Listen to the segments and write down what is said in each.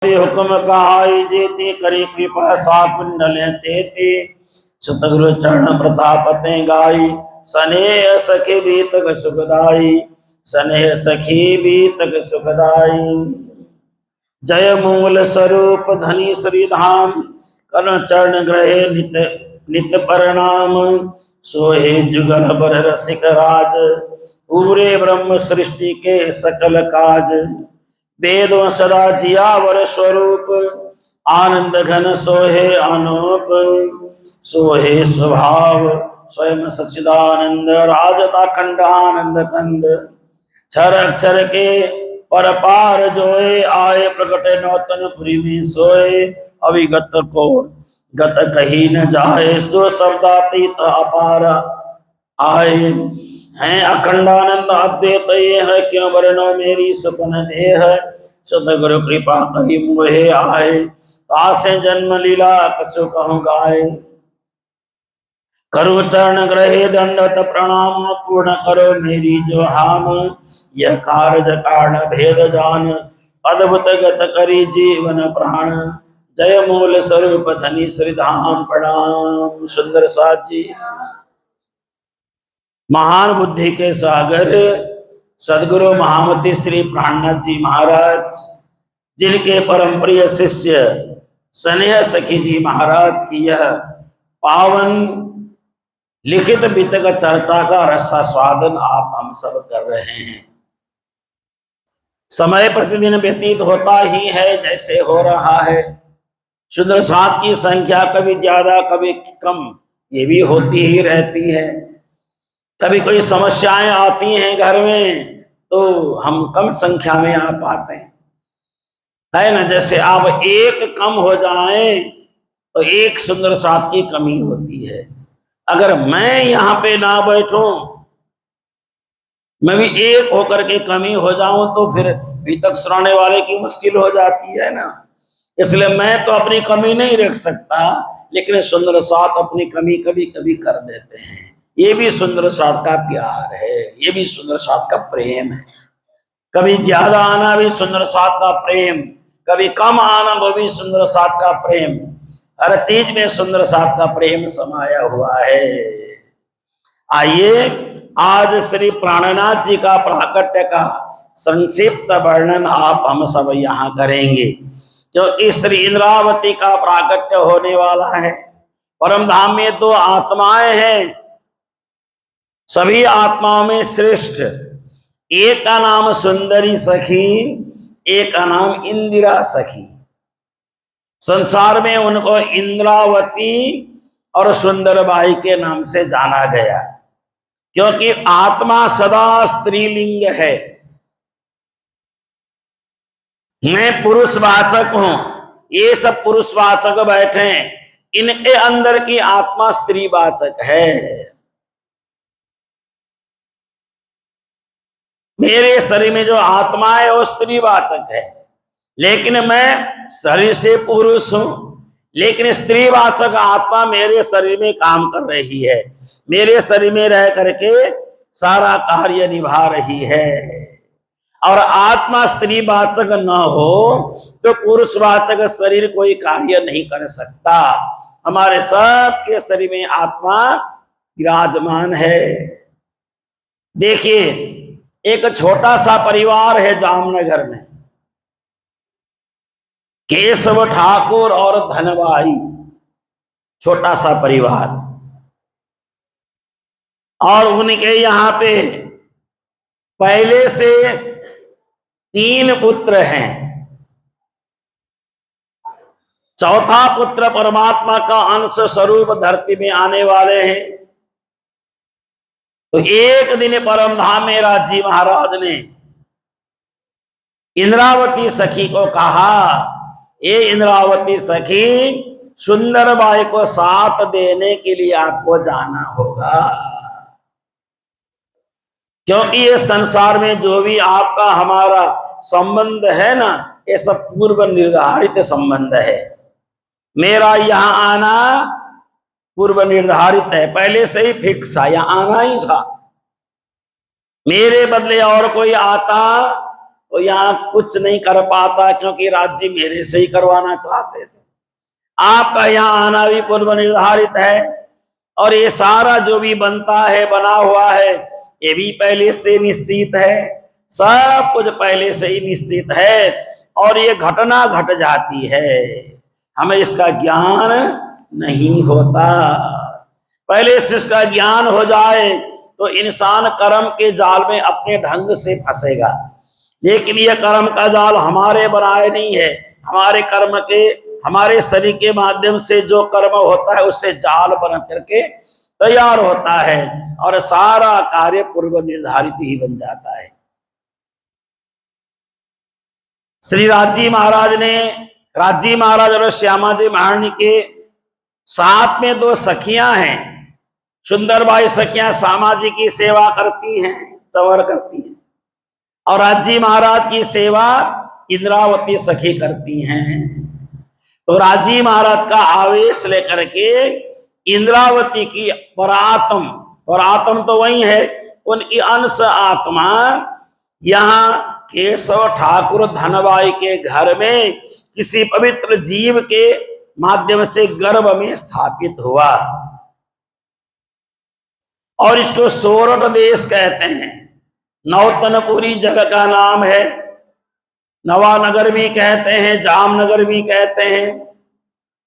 हुक्म कहाई जेते करे कृपा साकुंडल तेते सतगुरु चरण प्रतापते गाई सनेह सखी बीतक सुखदाई सनेह सखी बीतक सुखदाई। जय मूल स्वरूप धनी श्री धाम कर्ण चरण ग्रहे नित नित प्रणाम सोहे जुगल बर रसिक राज पूरे ब्रह्म सृष्टि के सकल काज वेद सदा जियावर स्वरूप आनंद घन सोहे अनूप सोहे स्वभाव स्वयं सच्चिदानंद राजता खंड आनंद कंद क्षर अक्षर के पर पार जोए आए प्रकट नौतन पुरी में सोए अविगत को गत कही न जाए सो शब्दातीत अपार आए हैं अखंडानंद अद्वैत ये है क्यों वर्णो मेरी सपन देह सतगुरु कृपा करी मुहे आए तासे जन्म लीला कछु कहूँ गाए करो चरण ग्रहे दंडत प्रणाम पूर्ण करो मेरी जो हाम यह कार्य कारण भेद जान अद्भुत गत करी जीवन प्राण जय मूल स्वरूप धनी श्री धाम प्रणाम। सुंदर साथ जी महान बुद्धि के सागर सदगुरु महामती श्री प्राणनाथ जी महाराज जिनके परम प्रिय शिष्य स्नेह सखी जी महाराज की यह पावन लिखित वितक चर्चा का रसास्वादन आप हम सब कर रहे हैं। समय प्रतिदिन व्यतीत होता ही है जैसे हो रहा है। सुंदर साथ की संख्या कभी ज्यादा कभी कम ये भी होती ही रहती है। कभी कोई समस्याएं आती हैं घर में तो हम कम संख्या में आ पाते हैं, है ना। जैसे आप एक कम हो जाए तो एक सुंदर साथ की कमी होती है। अगर मैं यहाँ पे ना बैठूं, मैं भी एक होकर के कमी हो जाऊं तो फिर भीतर सुनाने वाले की मुश्किल हो जाती है ना। इसलिए मैं तो अपनी कमी नहीं रख सकता, लेकिन सुंदर साथ अपनी कमी कभी कभी कर देते हैं। ये भी सुंदर साथ का प्यार है, ये भी सुंदर साथ का प्रेम है। कभी ज्यादा आना भी सुंदर साथ का प्रेम, कभी कम आना वो भी सुंदर साथ का प्रेम। हर चीज में सुंदर साथ का प्रेम समाया हुआ है। आइए आज श्री प्राणनाथ जी का प्राकट्य का संक्षिप्त वर्णन आप हम सब यहाँ करेंगे, क्योंकि श्री इंद्रावती का प्राकट्य होने वाला है। परम धाम में दो आत्माएं हैं, सभी आत्माओं में श्रेष्ठ। एक का नाम सुंदरी सखी, एक का नाम इंदिरा सखी। संसार में उनको इंद्रावती और सुंदरबाई के नाम से जाना गया, क्योंकि आत्मा सदा स्त्रीलिंग है। मैं पुरुषवाचक हूं, ये सब पुरुषवाचक बैठे हैं, इनके अंदर की आत्मा स्त्रीवाचक है। मेरे शरीर में जो आत्मा है वो स्त्रीवाचक है, लेकिन मैं शरीर से पुरुष हूं, लेकिन स्त्रीवाचक आत्मा मेरे शरीर में काम कर रही है, मेरे शरीर में रह करके सारा कार्य निभा रही है। और आत्मा स्त्रीवाचक न हो तो पुरुषवाचक शरीर कोई कार्य नहीं कर सकता। हमारे सबके शरीर में आत्मा विराजमान है। देखिए, एक छोटा सा परिवार है जामनगर में, केशव ठाकुर और धनबाई, छोटा सा परिवार। और उनके यहाँ पे पहले से 3 पुत्र हैं। चौथा पुत्र परमात्मा का अंश स्वरूप धरती में आने वाले हैं। तो एक दिन परम धाम में राजी महाराज ने इंद्रावती सखी को कहा, ये इंद्रावती सखी, सुंदरबाई को साथ देने के लिए आपको जाना होगा, क्योंकि ये संसार में जो भी आपका हमारा संबंध है ना, ये सब पूर्व निर्धारित संबंध है। मेरा यहाँ आना पूर्व निर्धारित है, पहले से ही फिक्स था, यहाँ आना ही था। मेरे बदले और कोई आता तो यहाँ कुछ नहीं कर पाता, क्योंकि राज्य मेरे से ही करवाना चाहते थे। आपका यहाँ आना भी पूर्व निर्धारित है, और ये सारा जो भी बनता है, बना हुआ है, ये भी पहले से निश्चित है। सब कुछ पहले से ही निश्चित है, और ये घटना घट जाती है, हमें इसका ज्ञान नहीं होता। पहले से इसका ज्ञान हो जाए तो इंसान कर्म के जाल में अपने ढंग से फंसेगा। लेकिन यह कर्म का जाल हमारे बनाए नहीं है, हमारे कर्म के, हमारे शरीर के माध्यम से जो कर्म होता है उससे जाल बन करके तैयार होता है, और सारा कार्य पूर्व निर्धारित ही बन जाता है। श्री राजी महाराज और श्यामा जी महारानी के साथ में दो सखियां हैं। सुंदरबाई सखियां श्यामा जी की सेवा करती हैं, चवर करती हैं, और राजी महाराज की सेवा इंद्रावती सखी करती हैं। तो राजी महाराज का आवेश लेकर के इंद्रावती की परात्म तो वही है, उनकी अंश आत्मा यहाँ केशव ठाकुर धनबाई के घर में किसी पवित्र जीव के माध्यम से गर्भ में स्थापित हुआ, और इसको सोरठ देश कहते हैं। नौतनपुरी जगह का नाम है, नवानगर भी कहते हैं, जामनगर भी कहते हैं।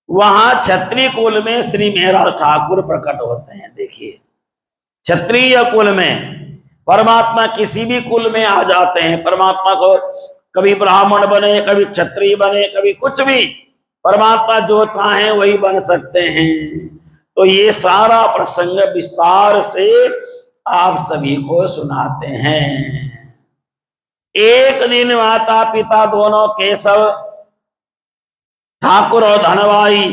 वहां क्षत्रिय कुल में श्री महाराज ठाकुर प्रकट होते हैं। देखिए, क्षत्रिय कुल में परमात्मा किसी भी कुल में आ जाते हैं। परमात्मा को कभी ब्राह्मण बने, कभी क्षत्रिय बने, कभी कुछ भी, परमात्मा जो चाहे वही बन सकते हैं। तो ये सारा प्रसंग विस्तार से आप सभी को सुनाते हैं। एक दिन माता पिता दोनों केशव ठाकुर और धनबाई,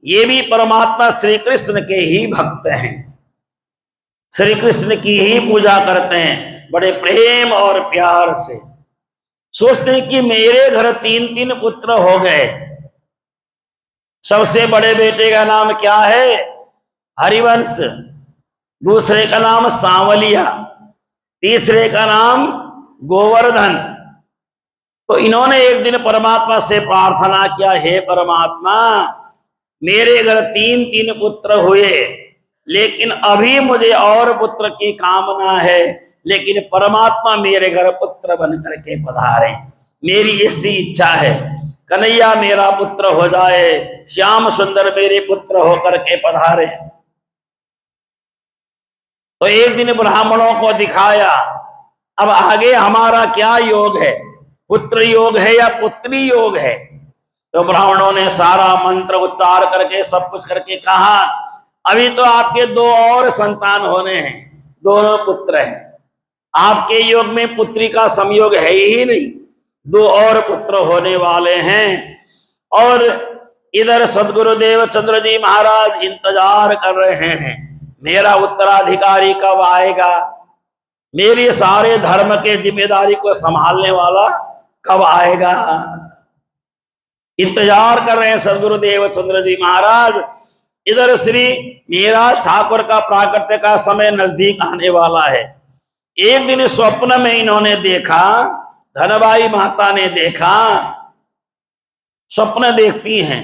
ये भी परमात्मा श्री कृष्ण के ही भक्त हैं, श्री कृष्ण की ही पूजा करते हैं बड़े प्रेम और प्यार से। सोचते हैं कि मेरे घर 3 पुत्र हो गए। सबसे बड़े बेटे का नाम क्या है? हरिवंश, दूसरे का नाम सांवलिया, तीसरे का नाम गोवर्धन। तो इन्होंने एक दिन परमात्मा से प्रार्थना किया, हे परमात्मा, मेरे घर 3 पुत्र हुए, लेकिन अभी मुझे और पुत्र की कामना है, लेकिन परमात्मा मेरे घर पुत्र बन करके पधारे। मेरी ऐसी इच्छा है, कन्हैया मेरा पुत्र हो जाए, श्याम सुंदर मेरे पुत्र होकर के पधारे। तो एक दिन ब्राह्मणों को दिखाया, अब आगे हमारा क्या योग है, पुत्र योग है या पुत्री योग है? तो ब्राह्मणों ने सारा मंत्र उच्चार करके सब कुछ करके कहा, अभी तो आपके 2 और संतान होने हैं, दोनों पुत्र हैं। आपके योग में पुत्री का संयोग है ही नहीं, 2 और पुत्र होने वाले हैं। और इधर सदगुरुदेव चंद्र जी महाराज इंतजार कर रहे हैं, मेरा उत्तराधिकारी कब आएगा, मेरी सारे धर्म के जिम्मेदारी को संभालने वाला कब आएगा। इंतजार कर रहे हैं सदगुरुदेव चंद्र जी महाराज। इधर श्री महाराज ठाकुर का प्राकट्य का समय नजदीक आने वाला है। एक दिन स्वप्न में इन्होंने देखा, धनबाई माता ने देखा, स्वप्न देखती हैं।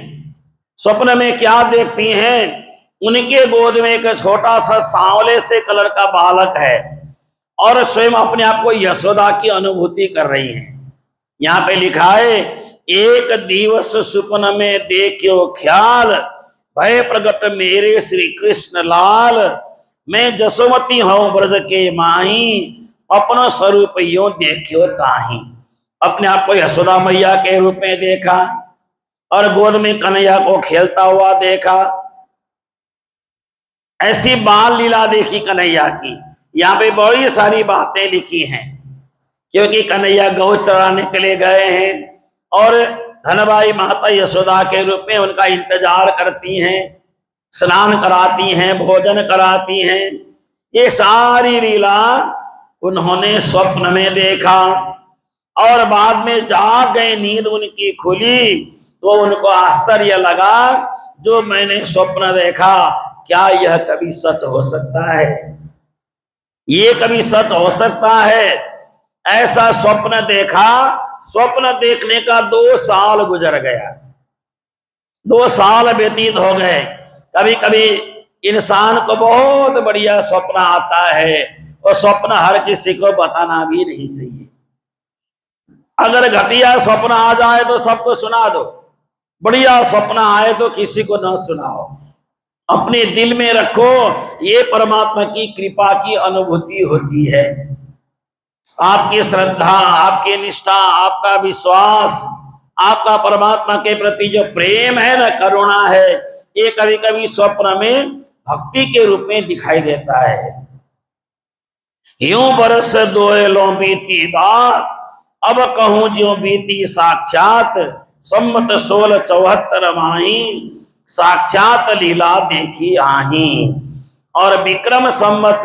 स्वप्न में क्या देखती हैं? उनके गोद में एक छोटा सा सांवले से कलर का बालक है, और स्वयं अपने आप को यशोदा की अनुभूति कर रही हैं। यहाँ पे लिखा है, एक दिवस स्वप्न में देखियो ख्याल, भय प्रगट मेरे श्री कृष्ण लाल, मैं जसोमती हूं ब्रज के माही, अपना स्वरूप यो देखियो ताही। अपने आप को यशोदा मैया के रूप में देखा, और गोद में कन्हैया को खेलता हुआ देखा। ऐसी बाल लीला देखी कन्हैया की। यहाँ पे बड़ी सारी बातें लिखी हैं, क्योंकि कन्हैया गौ चराने के लिए गए हैं, और धनबाई माता यशोदा के रूप में उनका इंतजार करती हैं, स्नान कराती हैं, भोजन कराती हैं। ये सारी लीला उन्होंने स्वप्न में देखा, और बाद में जाग गए, नींद उनकी खुली, तो उनको आश्चर्य लगा, जो मैंने स्वप्न देखा क्या यह कभी सच हो सकता है? ये कभी सच हो सकता है? ऐसा स्वप्न देखा। स्वप्न देखने का 2 साल गुजर गया, 2 साल व्यतीत हो गए। कभी कभी इंसान को बहुत बढ़िया स्वप्न आता है, और स्वप्न हर किसी को बताना भी नहीं चाहिए। अगर घटिया स्वप्न आ जाए तो सबको सुना दो, बढ़िया स्वप्न आए तो किसी को न सुनाओ। अपने दिल में रखो, ये परमात्मा की कृपा की अनुभूति होती है। आपकी श्रद्धा, आपकी निष्ठा, आपका विश्वास, आपका परमात्मा के प्रति जो प्रेम है ना, करुणा है, ये कभी कभी स्वप्न में भक्ति के रूप में दिखाई देता है। यूं बरस दोएलों बीती बात, अब कहूं ज्यों बीती साक्षात। सम्मत 1674 माही, साक्षात लीला देखी आही। और विक्रम सम्मत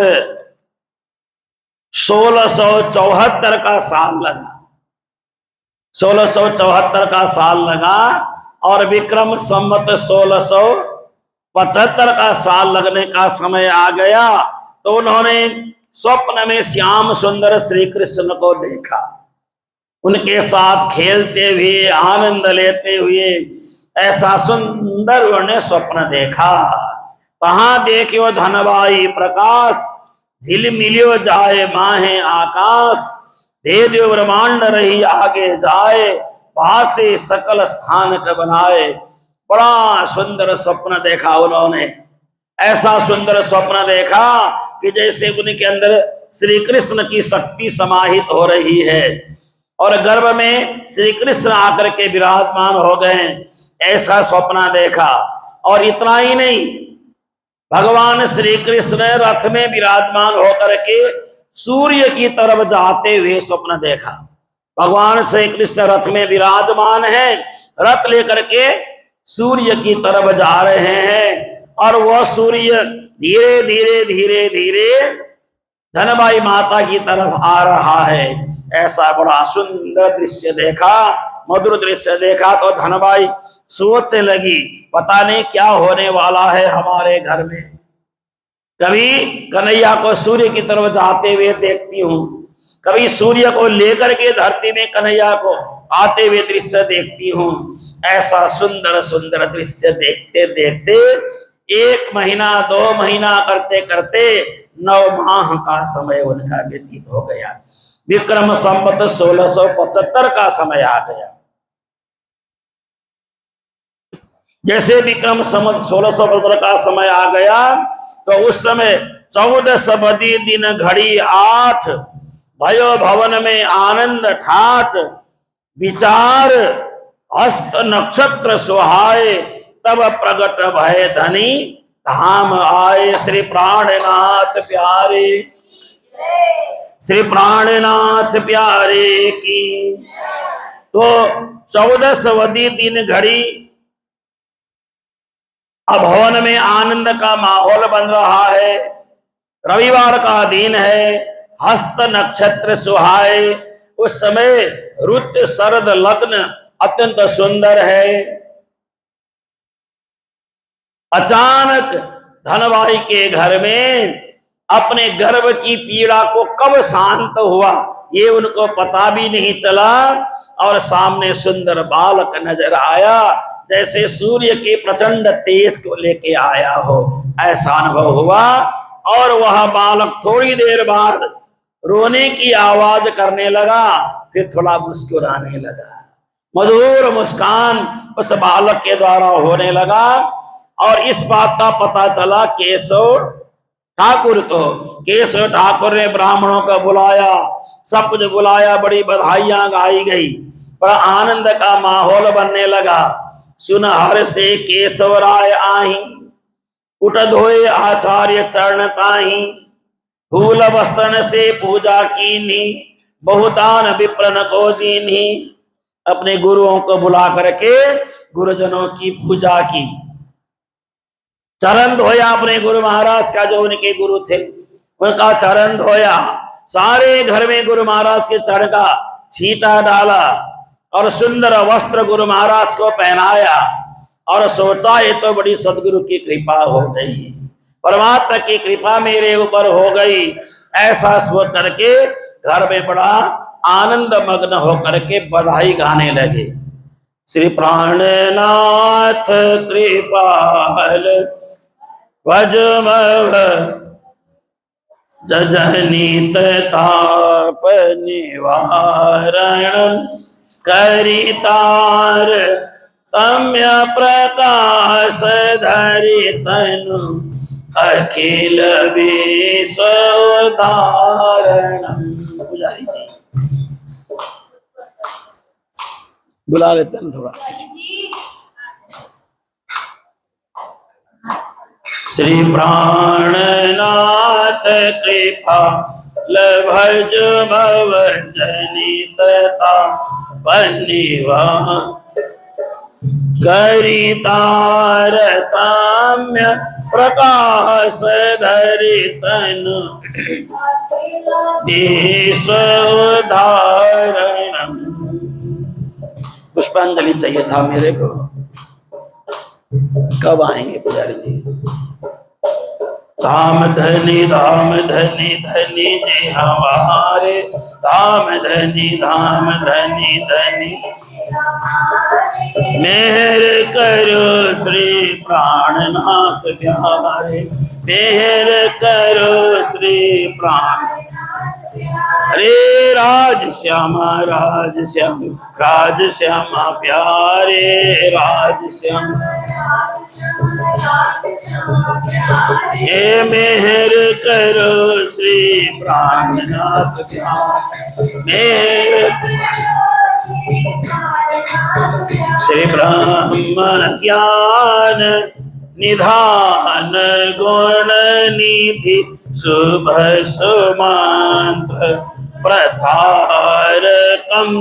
1674 का साल लगा, 1674 का साल लगा, और विक्रम सम्मत 1675 का साल लगने का समय आ गया। तो उन्होंने स्वप्न में श्याम सुंदर श्री कृष्ण को देखा, उनके साथ खेलते हुए, आनंद लेते हुए। ऐसा सुंदर उन्होंने स्वप्न देखा। कहाँ देखियो धनबाई प्रकाश, झिलमिलियो जाए माहे आकाश। भेद ब्रह्मांड रही आगे जाए, भासे सकल स्थान का बनाए। बड़ा सुंदर स्वप्न देखा उन्होंने। ऐसा सुंदर स्वप्न देखा कि जैसे उनके अंदर श्री कृष्ण की शक्ति समाहित हो रही है, और गर्भ में श्री कृष्ण आकर के विराजमान हो गए। ऐसा स्वप्न देखा। और इतना ही नहीं, भगवान श्री कृष्ण रथ में विराजमान होकर के सूर्य की तरफ जाते हुए स्वप्न देखा। भगवान श्री कृष्ण रथ में विराजमान है, रथ लेकर के सूर्य की तरफ जा रहे हैं, और वह सूर्य धीरे धीरे धीरे धीरे धनबाई माता की तरफ आ रहा है। ऐसा बड़ा सुंदर दृश्य देखा, मधुर दृश्य देखा। तो धनबाई सोचने लगी, पता नहीं क्या होने वाला है हमारे घर में। कभी कन्हैया को सूर्य की तरफ जाते हुए देखती हूँ, कभी सूर्य को लेकर के धरती में कन्हैया को आते हुए दृश्य देखती हूँ। ऐसा सुंदर सुंदर दृश्य देखते देखते 1 महीना 2 महीना करते करते 9 माह का समय उनका व्यतीत हो गया। विक्रम संवत 1675 का समय आ गया। जैसे विक्रम संवत 1675 का समय आ गया, तो उस समय 14 सबदी दिन घड़ी 8, भयो भवन में आनंद ठाठ। विचार हस्त नक्षत्र सुहाए, तब प्रगट भय धनी धाम आए। श्री प्राणनाथ प्यारे, श्री प्राणनाथ प्यारे की। तो 14 सवदी दिन घड़ी अब भवन में आनंद का माहौल बन रहा है। रविवार का दिन है, हस्त नक्षत्र सुहाए। उस समय रुत शरद लग्न अत्यंत सुंदर है। अचानक धनबाई के घर में अपने गर्भ की पीड़ा को कब शांत हुआ ये उनको पता भी नहीं चला, और सामने सुंदर बालक नजर आया, जैसे सूर्य के प्रचंड तेज को लेके आया हो, ऐसा अनुभव हुआ। और वह बालक थोड़ी देर बाद रोने की आवाज करने लगा, फिर थोड़ा मुस्कुराने लगा। मधुर मुस्कान उस बालक के द्वारा होने लगा। और इस बात का पता चला केशव ठाकुर को। केशव ठाकुर ने ब्राह्मणों को बुलाया, सब कुछ बुलाया, बड़ी बधाइयां गाई गई, बड़ा आनंद का माहौल बनने लगा। सुन हर से केशव राय आही, उठ धोए आचार्य चरण ताही। फूल वस्त्रन से पूजा कीनी, बहुदान विप्रन को दीनी। अपने गुरुओं को बुला करके गुरुजनों की पूजा की, चरण धोया अपने गुरु महाराज का, जो उनके गुरु थे उनका चरण धोया। सारे घर में गुरु महाराज के चरण का छींटा डाला, और सुंदर वस्त्र गुरु महाराज को पहनाया। और सोचा ये तो बड़ी सदगुरु की कृपा हो गई, परमात्मा की कृपा मेरे ऊपर हो गई। ऐसा सोच करके घर में बड़ा आनंद मग्न होकर के बधाई गाने लगे। श्री प्राणनाथ कृपाल वजमव जजनीत ताप निवारण करितार तम्य प्रकाश धरि तनु अखिल विश्व उदाहरण। बुला लेते हैं थोड़ा। श्री प्राणनाथ कृपा भज भव जनितता बनिवा करितार ताम्य प्रकाश धरि तनु उदाहरण। पुष्पांजलि चाहिए था मेरे को, कब आएंगे पुजारी जी? धाम धनी धनी जी हमारे, धाम धनी धनी मेहर करो श्री प्राणनाथ प्यारे, मेहर करो श्री प्राण। हरे राज श्यामा प्यारे, राज श्यामा हे मेहर करो श्री प्राणनाथ मेहर। श्री ब्रह्म ज्ञान निधान गुण निधि शुभ सुमंत प्रतारकम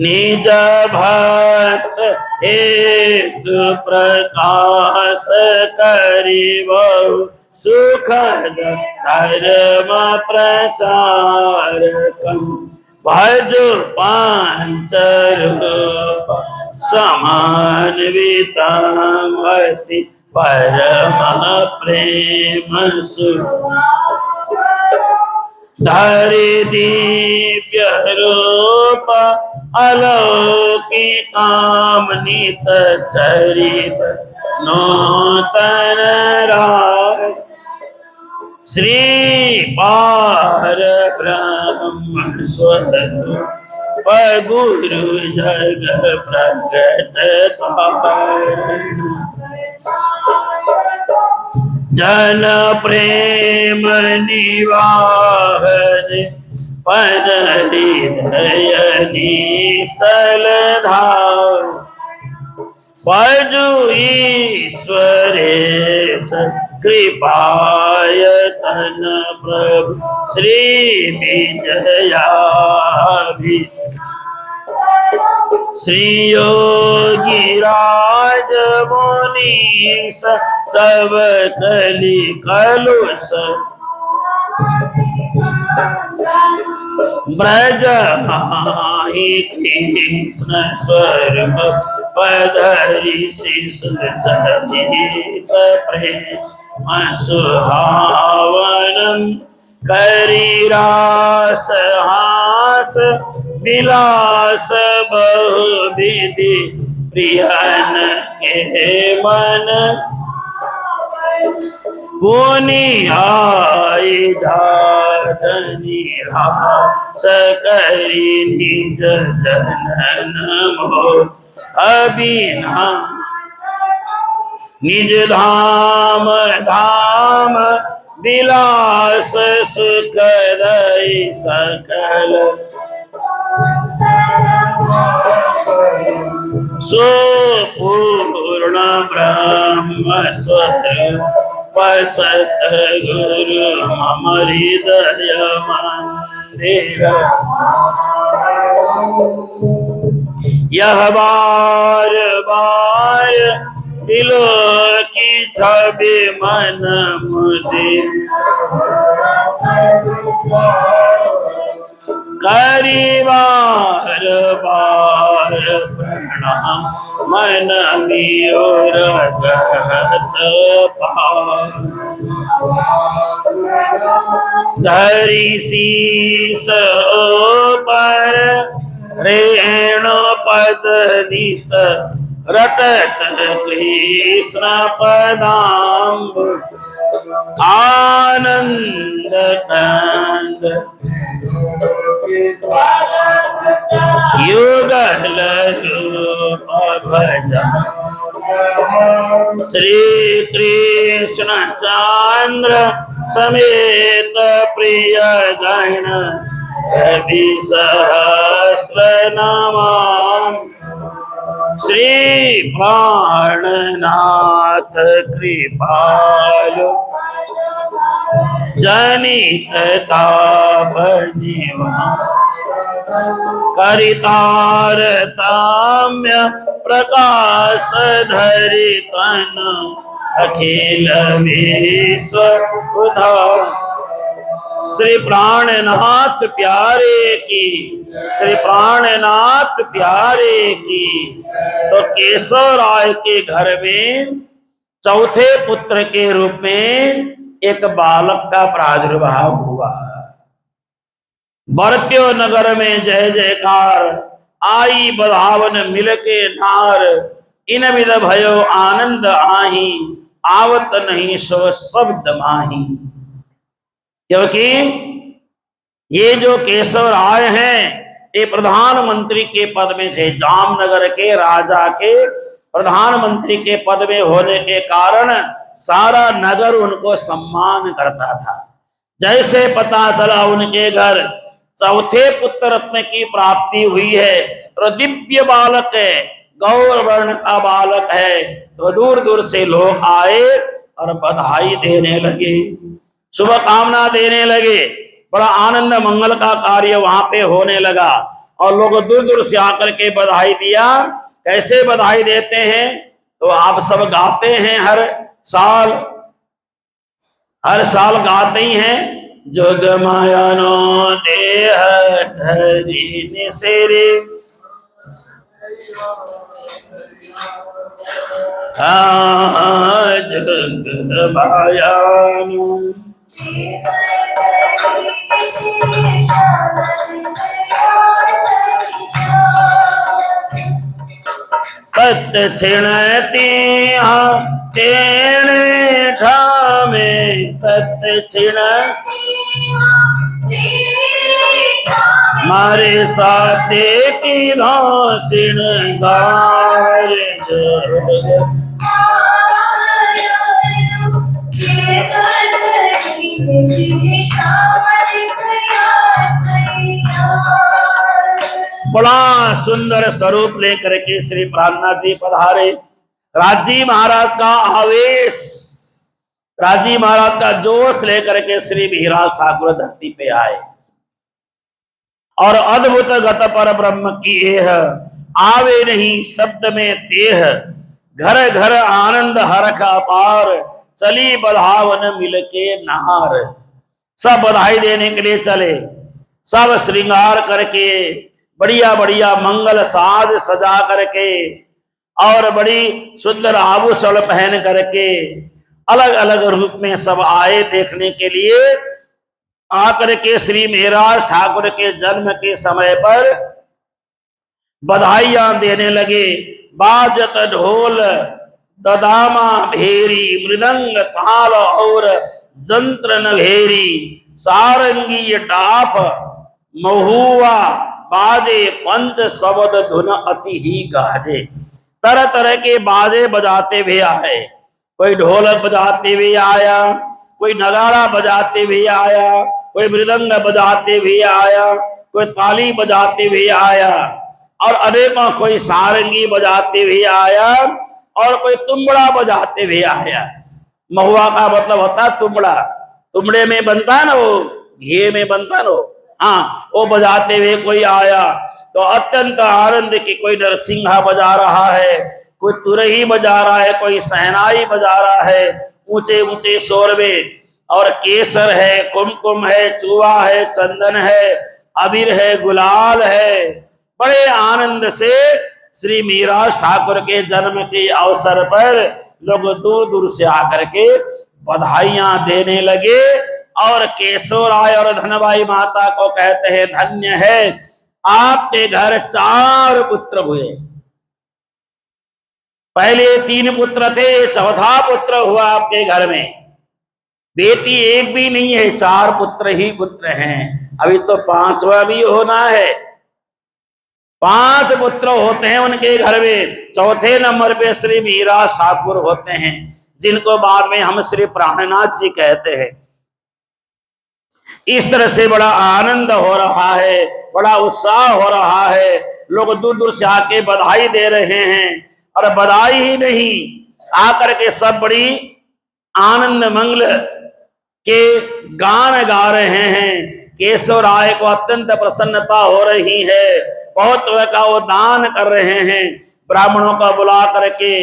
निज भक्त हेतु प्रकाश करिबहु सुखद धर्म प्रचारकम। भज पांचरूप समान्वितमति परम प्रेम सुख धरि दिव्य रूप अलौकिकामनित चरित नूतन राज। श्री पार ब्रह्म स्वरूप गुरु जग प्रगट जन प्रेम निवाहन पद हृदय निश्चल धार। भजु ईश्वरेश कृपायतन प्रभु श्री विजयाभि। श्री योगी राज मुनीश सब कलि कलुष ब्रज माहि कृष्ण स्वरूप पधरि शिशु जनित प्रेम सुहावनम। करि रास हास विलास बहुविधि प्रियन के मन। पुनि आई जातनि रास करि निज जनन मोह अभिना। निज धाम धाम विलास सुख रई सकल। सो पूर्ण ब्रह्म स्वरूप सतगुरु मम हृदय मंदिर। यह बार बार दिलों की छवि मन मुझे करी बार बार प्रणाम मन मियोर जगत पार। धरी शीस पर रेणु पद नित रटत कृष्ण पदाम्ब आनंद कंद युगल रूप भजन श्री कृष्ण चंद्र समेत प्रिय गण रवि सहस्र नमामि। श्री प्राणनाथ कृपालु जनित ताप निवारण करितार साम्य प्रकाश धरि तन अखिल विश्व उधार। श्री प्राणनाथ प्यारे की, श्री प्राणनाथ प्यारे की। तो केशव राय के घर में चौथे पुत्र के रूप में एक बालक का प्रादुर्भाव हुआ। बरत्यो नगर में जय जयकार आई बधावन मिलके नार। इन विध भयो आनंद आही आवत नहीं सो शब्द माही। क्योंकि ये जो केशव राय हैं ये प्रधानमंत्री के पद में थे। जामनगर के राजा के प्रधानमंत्री के पद में होने के कारण सारा नगर उनको सम्मान करता था। जैसे पता चला उनके घर चौथे पुत्र रत्न की प्राप्ति हुई है तो दिव्य बालक है, गौर वर्ण का बालक है, तो दूर दूर से लोग आए और बधाई देने लगे, शुभ कामना देने लगे। बड़ा आनंद मंगल का कार्य वहां पे होने लगा और लोग दूर दूर से आकर के बधाई दिया। कैसे बधाई देते हैं तो आप सब गाते हैं, हर साल गाते ही हैं। जोग मायानो देह धरी सेरे जोग मायानो पत छिणती तेणे ठामे पत छिण मारे साथे की घोषण गार बड़ा सुंदर स्वरूप लेकर के श्री प्राणनाथ जी पधारे। राजी महाराज का आवेश, राजी महाराज का जोश लेकर के श्री विहिराज ठाकुर धरती पे आए और अद्भुत गत पर ब्रह्म की एह आवे नहीं शब्द में देह। घर घर आनंद हरख अपार चली बधावन मिलके नहार। सब बधाई देने के लिए चले, सब श्रृंगार करके बढ़िया बढ़िया मंगल साज सजा करके और बड़ी सुंदर आभूषण पहन करके अलग अलग रूप में सब आए देखने के लिए। आकर के श्री महाराज ठाकुर के जन्म के समय पर बधाइयां देने लगे। बाजत ढोल ददामा भेरी मृदंग ताल और जंत्र नभेरी सारंगी डाफ महुआ बाजे पंच शब्द धुन अति ही गाजे। तरह तरह के बाजे बजाते हुए आए, कोई ढोलक बजाते हुए आया, कोई नगाड़ा बजाते हुए आया, कोई मृदंग बजाते हुए आया, कोई ताली बजाते हुए आया और अनेकों कोई सारंगी बजाते हुए आया और कोई तुम्बड़ा बजाते हुए आया। महुआ का मतलब होता है तुम्बड़ा, तुम्बड़े में बनता है ना, वो घी में बनता है ना, हाँ वो बजाते हुए कोई आया। तो अत्यंत आनंद की कोई नरसिंहा बजा रहा है, कोई तुरही बजा रहा है, कोई सहनाई बजा रहा है ऊंचे ऊंचे शोर में, और केसर है, कुमकुम है, चूहा है, चंदन है, अबीर है, गुलाल है। बड़े आनंद से श्री मिहिराज ठाकुर के जन्म के अवसर पर लोग दूर दूर से आकर के बधाइयां देने लगे और केशव राय और धनबाई माता को कहते हैं, धन्य है आपके घर 4 पुत्र हुए। पहले 3 पुत्र थे, चौथा पुत्र हुआ आपके घर में। बेटी एक भी नहीं है, 4 पुत्र ही पुत्र हैं। अभी तो 5वां भी होना है। 5 पुत्र होते हैं उनके घर में। चौथे नंबर पे श्री मिहिराज ठाकुर होते हैं, जिनको बाद में हम श्री प्राणनाथ जी कहते हैं। इस तरह से बड़ा आनंद हो रहा है, बड़ा उत्साह हो रहा है। लोग दूर दूर से आके बधाई दे रहे हैं, और बधाई ही नहीं, आकर के सब बड़ी आनंद मंगल के गान गा रहे हैं। केशव राय को अत्यंत प्रसन्नता हो रही है, बहुत तरह का वो दान कर रहे हैं। ब्राह्मणों का बुला करके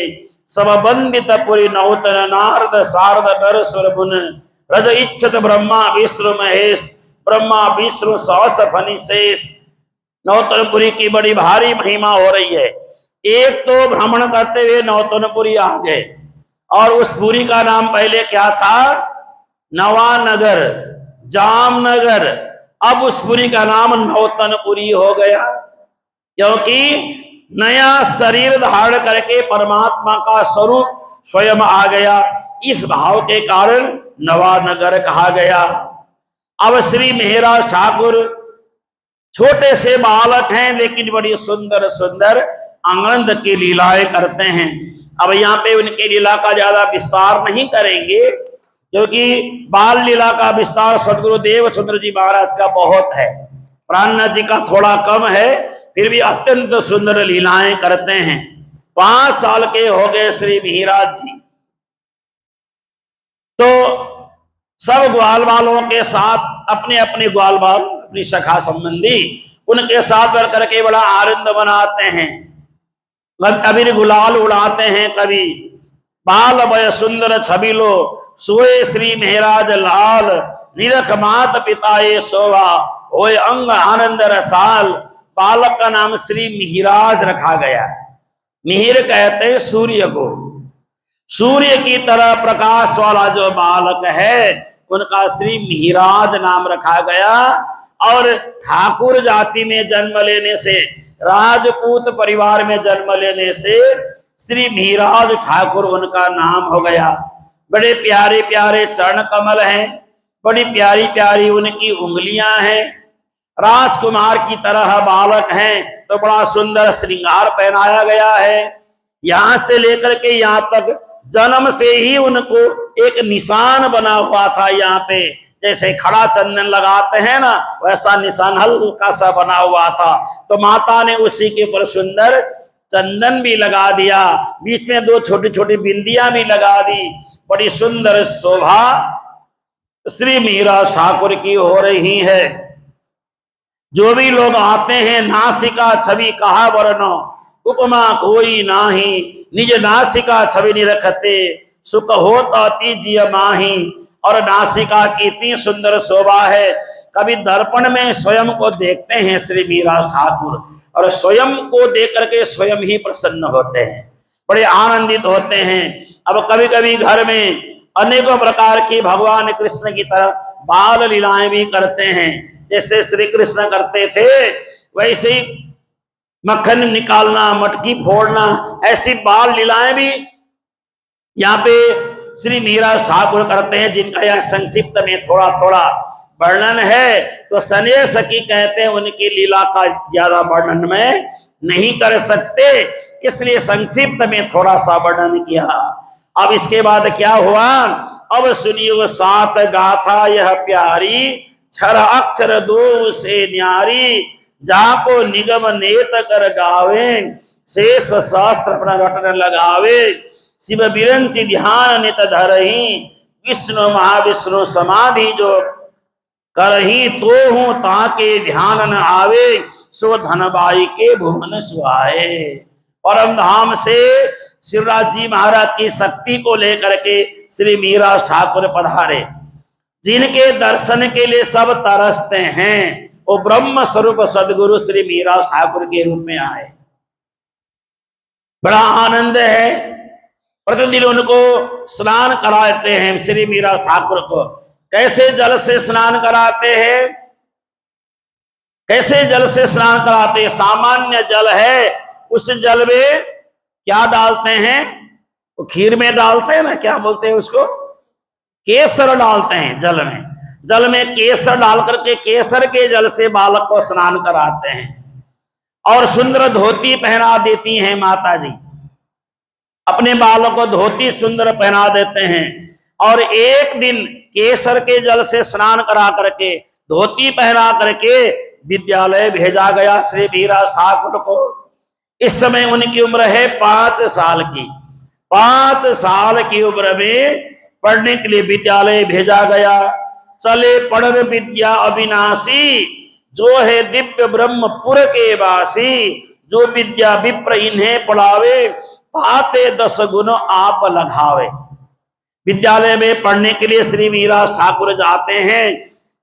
सब बंदित पुरी नौतन नारद शारद नर सुर मुन रज इच्छत ब्रह्मा विष्णु महेश ब्रह्मा विष्णु सहस फनि शेष। नौतनपुरी की बड़ी भारी महिमा हो रही है। एक तो भ्रमण करते हुए नौतनपुरी आ गए, और उस पुरी का नाम पहले क्या था? नवानगर, जामनगर। अब उस पुरी का नाम नौतनपुरी हो गया, क्योंकि नया शरीर धारण करके परमात्मा का स्वरूप स्वयं आ गया। इस भाव के कारण नवानगर कहा गया। अब श्री मिहिराज ठाकुर छोटे से बालक हैं, लेकिन बड़ी सुंदर सुंदर आनंद की लीलाएं करते हैं। अब यहाँ पे उनकी लीला का ज्यादा विस्तार नहीं करेंगे, क्योंकि बाल लीला का विस्तार सदगुरुदेव सुंदर जी महाराज का बहुत है, प्राणनाथ जी का थोड़ा कम है। फिर भी अत्यंत सुंदर लीलाएं करते हैं। 5 साल के हो गए श्री मिहिराज जी, तो सब ग्वाल बालों के साथ अपने अपने ग्वाल बाल, अपनी सखा संबंधी, उनके साथ बढ़ करके बड़ा आनंद मनाते हैं। कभी गुलाल उड़ाते हैं, कभी बाल भय सुंदर छबिलो सोए श्री मिहिराज लाल निरख मात पिता ये शोभा होए अंग आनंद रसाल। बालक का नाम श्री मिहिराज रखा गया। मिहिर कहते हैं सूर्य को। सूर्य की तरह प्रकाश वाला जो बालक है, उनका श्री मिहिराज नाम रखा गया। और ठाकुर जाति में जन्म लेने से, राजपूत परिवार में जन्म लेने से श्री मिहिराज ठाकुर उनका नाम हो गया। बड़े प्यारे प्यारे चरण कमल हैं, बड़ी प्यारी प्यारी उनकी उंगलियां हैं। राजकुमार की तरह बालक हैं, तो बड़ा सुंदर श्रृंगार पहनाया गया है। यहां से लेकर के यहाँ तक जन्म से ही उनको एक निशान बना हुआ था। यहाँ पे जैसे खड़ा चंदन लगाते हैं ना, वैसा निशान हल्का सा बना हुआ था। तो माता ने उसी के ऊपर सुंदर चंदन भी लगा दिया, बीच में 2 छोटी छोटी बिंदियां भी लगा दी। बड़ी सुंदर शोभा श्री मिहिराज ठाकुर की हो रही है। जो भी लोग आते हैं, नासिका छवि कहा वरनो उपमा कोई नाही, निज नासिका छवि निरखते सुख होता तीजिय माही। और नासिका की इतनी सुंदर शोभा है, कभी दर्पण में स्वयं को देखते हैं श्री मिहिराज ठाकुर, और स्वयं को देख करके स्वयं ही प्रसन्न होते हैं, बड़े आनंदित होते हैं। अब कभी कभी घर में अनेकों प्रकार की भगवान कृष्ण की तरह बाल लीलाएं भी करते हैं। जैसे श्री कृष्ण करते थे, वैसे ही मक्खन निकालना, मटकी फोड़ना, ऐसी बाल लीलाएं भी यहाँ पे श्री मिहिराज ठाकुर करते हैं, जिनका यहाँ संक्षिप्त में थोड़ा थोड़ा वर्णन है। तो स्नेह सखी कहते हैं, उनकी लीला का ज्यादा वर्णन में नहीं कर सकते, इसलिए संक्षिप्त में थोड़ा सा वर्णन किया। अब इसके बाद क्या हुआ, अब सुनियो साथ गाथा यह प्यारी, छर अक्षर 2 से न्यारी, जाको निगम नेत कर गावे, शेष शास्त्र अपना रटन लगावे, शिव बिरंची ध्यान नित धरही, विष्णु महाविष्णु समाधि जो करही, तो हूं ताके ध्यान न आवे, सो धनबाई के भुवन सुहाए। परम धाम से शिवराज जी महाराज की शक्ति को लेकर के श्री मिहिराज ठाकुर पधारे, जिनके दर्शन के लिए सब तरसते हैं, वो ब्रह्म स्वरूप सदगुरु श्री मीरा ठाकुर के रूप में आए। बड़ा आनंद है। प्रतिदिन उनको स्नान कराते हैं श्री मीरा ठाकुर को। कैसे जल से स्नान कराते हैं? कैसे जल से स्नान कराते हैं? सामान्य जल है, उस जल में क्या डालते हैं? वो खीर में डालते हैं ना, क्या बोलते हैं उसको? केसर डालते हैं जल में। जल में केसर डाल करके केसर के जल से बालक को स्नान कराते हैं और सुंदर धोती पहना देती हैं माता जी। अपने बालक को धोती सुंदर पहना देते हैं और एक दिन केसर के जल से स्नान करा करके धोती पहना करके विद्यालय भेजा गया श्री मीरा ठाकुर को। इस समय उनकी उम्र है 5 साल की। 5 साल की उम्र में पढ़ने के लिए विद्यालय भेजा गया। चले पढ़न विद्या अविनाशी, जो है दिव्य ब्रह्मपुर के वासी। जो विद्या विप्र इन्हें पढ़ावे, पाते 10 गुण आप लगावे। विद्यालय में पढ़ने के लिए श्री मीरा ठाकुर जाते हैं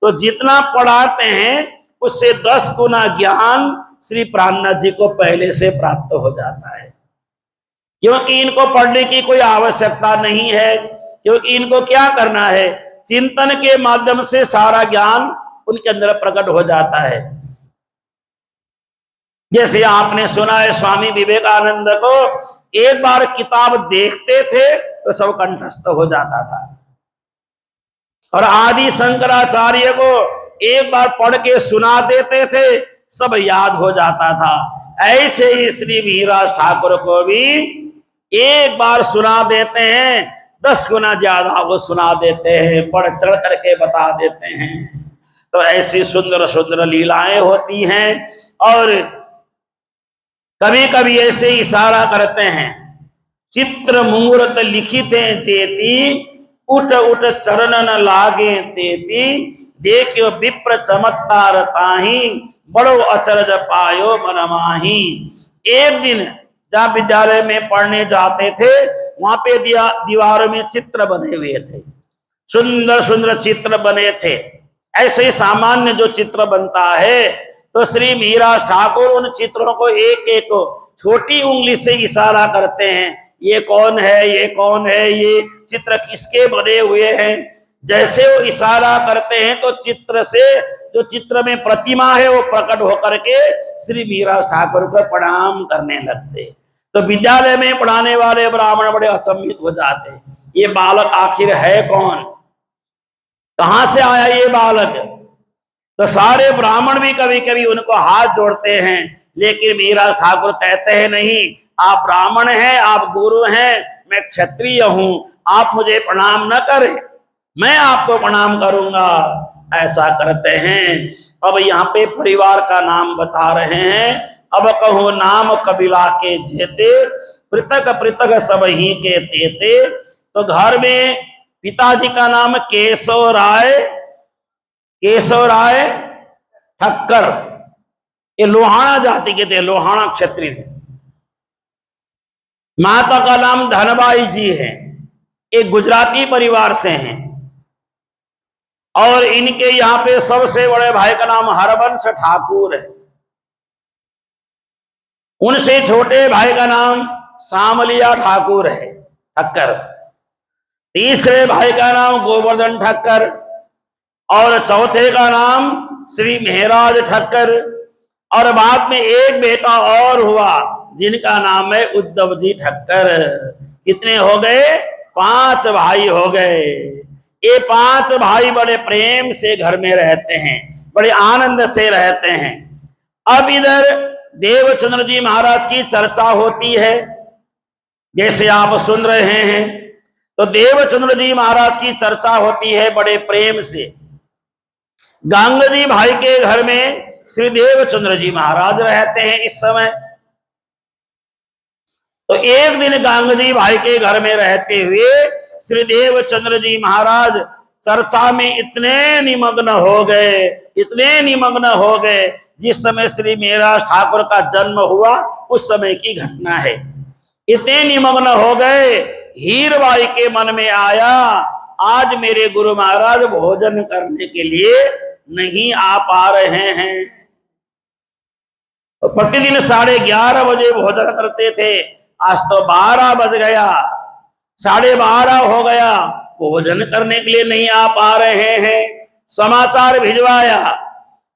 तो जितना पढ़ाते हैं उससे 10 गुना ज्ञान श्री प्राणनाथ जी को पहले से प्राप्त हो जाता है, क्योंकि इनको पढ़ने की कोई आवश्यकता नहीं है। क्योंकि इनको क्या करना है? चिंतन के माध्यम से सारा ज्ञान उनके अंदर प्रकट हो जाता है। जैसे आपने सुना है स्वामी विवेकानंद को एक बार किताब देखते थे तो सब कंठस्थ हो जाता था, और आदि शंकराचार्य को एक बार पढ़ के सुना देते थे, सब याद हो जाता था। ऐसे ही श्री मीरा ठाकुर को भी एक बार सुना देते हैं, 10 गुना ज्यादा वो सुना देते हैं, बढ़ चढ़ करके बता देते हैं। तो ऐसी सुंदर सुंदर लीलाएं होती हैं। और कभी कभी ऐसे इशारा करते हैं, चित्र मुहूर्त लिखित जेती, उठ उठ चरण न लागे तेती, देखियो विप्र चमत्कार ताही, बड़ो अचरज पायो मन माही। एक दिन जहाँ विद्यालय में पढ़ने जाते थे वहां पे दीवारों में चित्र बने हुए थे, सुंदर सुंदर चित्र बने थे। ऐसे ही सामान्य जो चित्र बनता है तो श्री मीरा ठाकुर उन चित्रों को एक एक छोटी उंगली से इशारा करते हैं, ये कौन है, ये कौन है, ये चित्र किसके बने हुए हैं। जैसे वो इशारा करते हैं तो चित्र से जो चित्र में प्रतिमा है वो प्रकट होकर के श्री मीरा ठाकुर को प्रणाम करने लगते। तो विद्यालय में पढ़ाने वाले ब्राह्मण बड़े अचंभित हो जाते, ये बालक आखिर है कौन, कहां से आया ये बालक। तो सारे ब्राह्मण भी कभी कभी उनको हाथ जोड़ते हैं, लेकिन मीरा ठाकुर कहते हैं नहीं, आप ब्राह्मण हैं, आप गुरु हैं, मैं क्षत्रिय हूं, आप मुझे प्रणाम न करें, मैं आपको प्रणाम करूंगा। ऐसा करते हैं। अब यहाँ पे परिवार का नाम बता रहे हैं। अब कहो नाम कबीला के जेते, पृथक पृथक सब ही के तेते। तो घर में पिताजी का नाम केशव राय ठक्कर, ये लोहाना जाति के थे, लोहाना क्षत्रिय थे। माता का नाम धनबाई जी है, एक गुजराती परिवार से हैं। और इनके यहाँ पे सबसे बड़े भाई का नाम हरबंश ठाकुर है, उनसे छोटे भाई का नाम सामलिया ठाकुर है ठक्कर, तीसरे भाई का नाम गोवर्धन ठक्कर, और चौथे का नाम श्री मेहराज ठक्कर। और बाद में एक बेटा और हुआ जिनका नाम है उद्धव जी ठक्कर। कितने हो गए? 5 भाई हो गए। ये 5 भाई बड़े प्रेम से घर में रहते हैं, बड़े आनंद से रहते हैं। अब इधर देवचंद्र जी महाराज की चर्चा होती है, जैसे आप सुन रहे हैं। तो देवचंद्र जी महाराज की चर्चा होती है बड़े प्रेम से। गांग जी भाई के घर में श्री देवचंद्र जी महाराज रहते हैं इस समय। तो एक दिन गांग जी भाई के घर में रहते हुए श्री देवचंद्र जी महाराज चर्चा में इतने निमग्न हो गए, जिस समय श्री मीरा ठाकुर का जन्म हुआ उस समय की घटना है। इतने निमग्न हो गए, हीरबाई के मन में आया आज मेरे गुरु महाराज भोजन करने के लिए नहीं आ पा रहे हैं। तो प्रतिदिन 11:30 बजे भोजन करते थे, आज तो 12 बज गया, 12:30 हो गया, भोजन करने के लिए नहीं आ पा रहे हैं। समाचार भिजवाया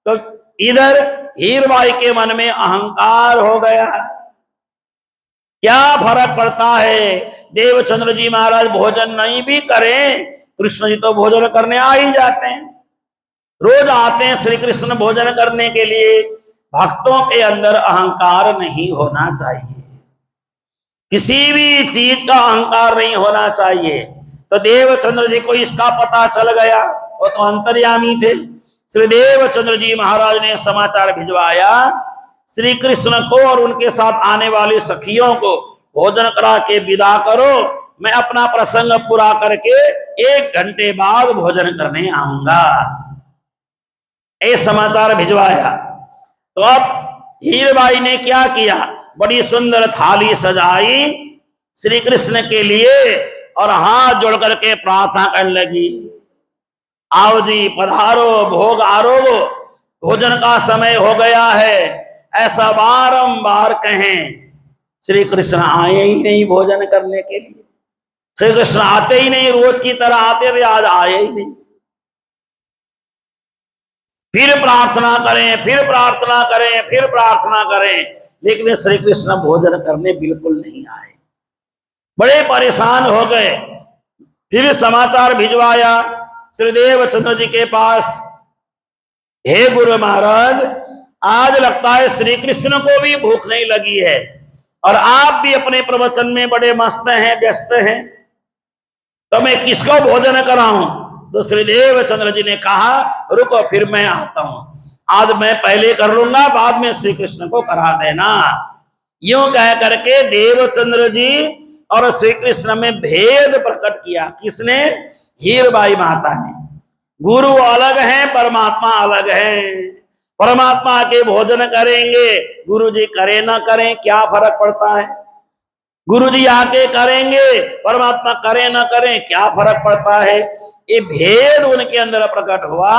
तो इधर हीरबाई के मन में अहंकार हो गया। क्या फर्क पड़ता है, देवचंद्र जी महाराज भोजन नहीं भी करें, कृष्ण जी तो भोजन करने आ ही जाते हैं, रोज आते हैं श्री कृष्ण भोजन करने के लिए। भक्तों के अंदर अहंकार नहीं होना चाहिए, किसी भी चीज का अहंकार नहीं होना चाहिए। तो देवचंद्र जी को इसका पता चल गया, वो तो अंतर्यामी थे। श्री देवचंद्र जी महाराज ने समाचार भिजवाया, श्री कृष्ण को और उनके साथ आने वाली सखियों को भोजन करा के विदा करो, मैं अपना प्रसंग पूरा करके 1 घंटे बाद भोजन करने आऊंगा। ये समाचार भिजवाया। तो अब हीरबाई ने क्या किया, बड़ी सुंदर थाली सजाई श्री कृष्ण के लिए और हाथ जोड़ करके प्रार्थना करने लगी, आओ जी पधारो, भोग आरोगो, भोजन का समय हो गया है। ऐसा बारंबार कहें, श्री कृष्ण आए ही नहीं भोजन करने के लिए, श्री कृष्ण आते ही नहीं, रोज की तरह आते थे, आज आए ही नहीं। फिर प्रार्थना करें, फिर प्रार्थना करें, फिर प्रार्थना करें, लेकिन श्री कृष्ण भोजन करने बिल्कुल नहीं आए। बड़े परेशान हो गए। फिर समाचार भिजवाया श्री देवचंद्र जी के पास, हे गुरु महाराज, आज लगता है श्री कृष्ण को भी भूख नहीं लगी है और आप भी अपने प्रवचन में बड़े मस्त हैं, व्यस्त हैं, तो मैं किसको भोजन कराऊं। तो श्री देवचंद्र जी ने कहा, रुको फिर मैं आता हूं, आज मैं पहले कर लूंगा, बाद में श्री कृष्ण को करा देना। यूं कह करके देवचंद्र जी और श्री कृष्ण में भेद प्रकट किया। किसने? हीरबाई माता ने। गुरु अलग है, परमात्मा अलग है। परमात्मा के भोजन करेंगे, गुरु जी करे ना करें क्या फर्क पड़ता है। गुरु जी आके करेंगे, परमात्मा करे ना करें क्या फर्क पड़ता है। ये भेद उनके अंदर प्रकट हुआ।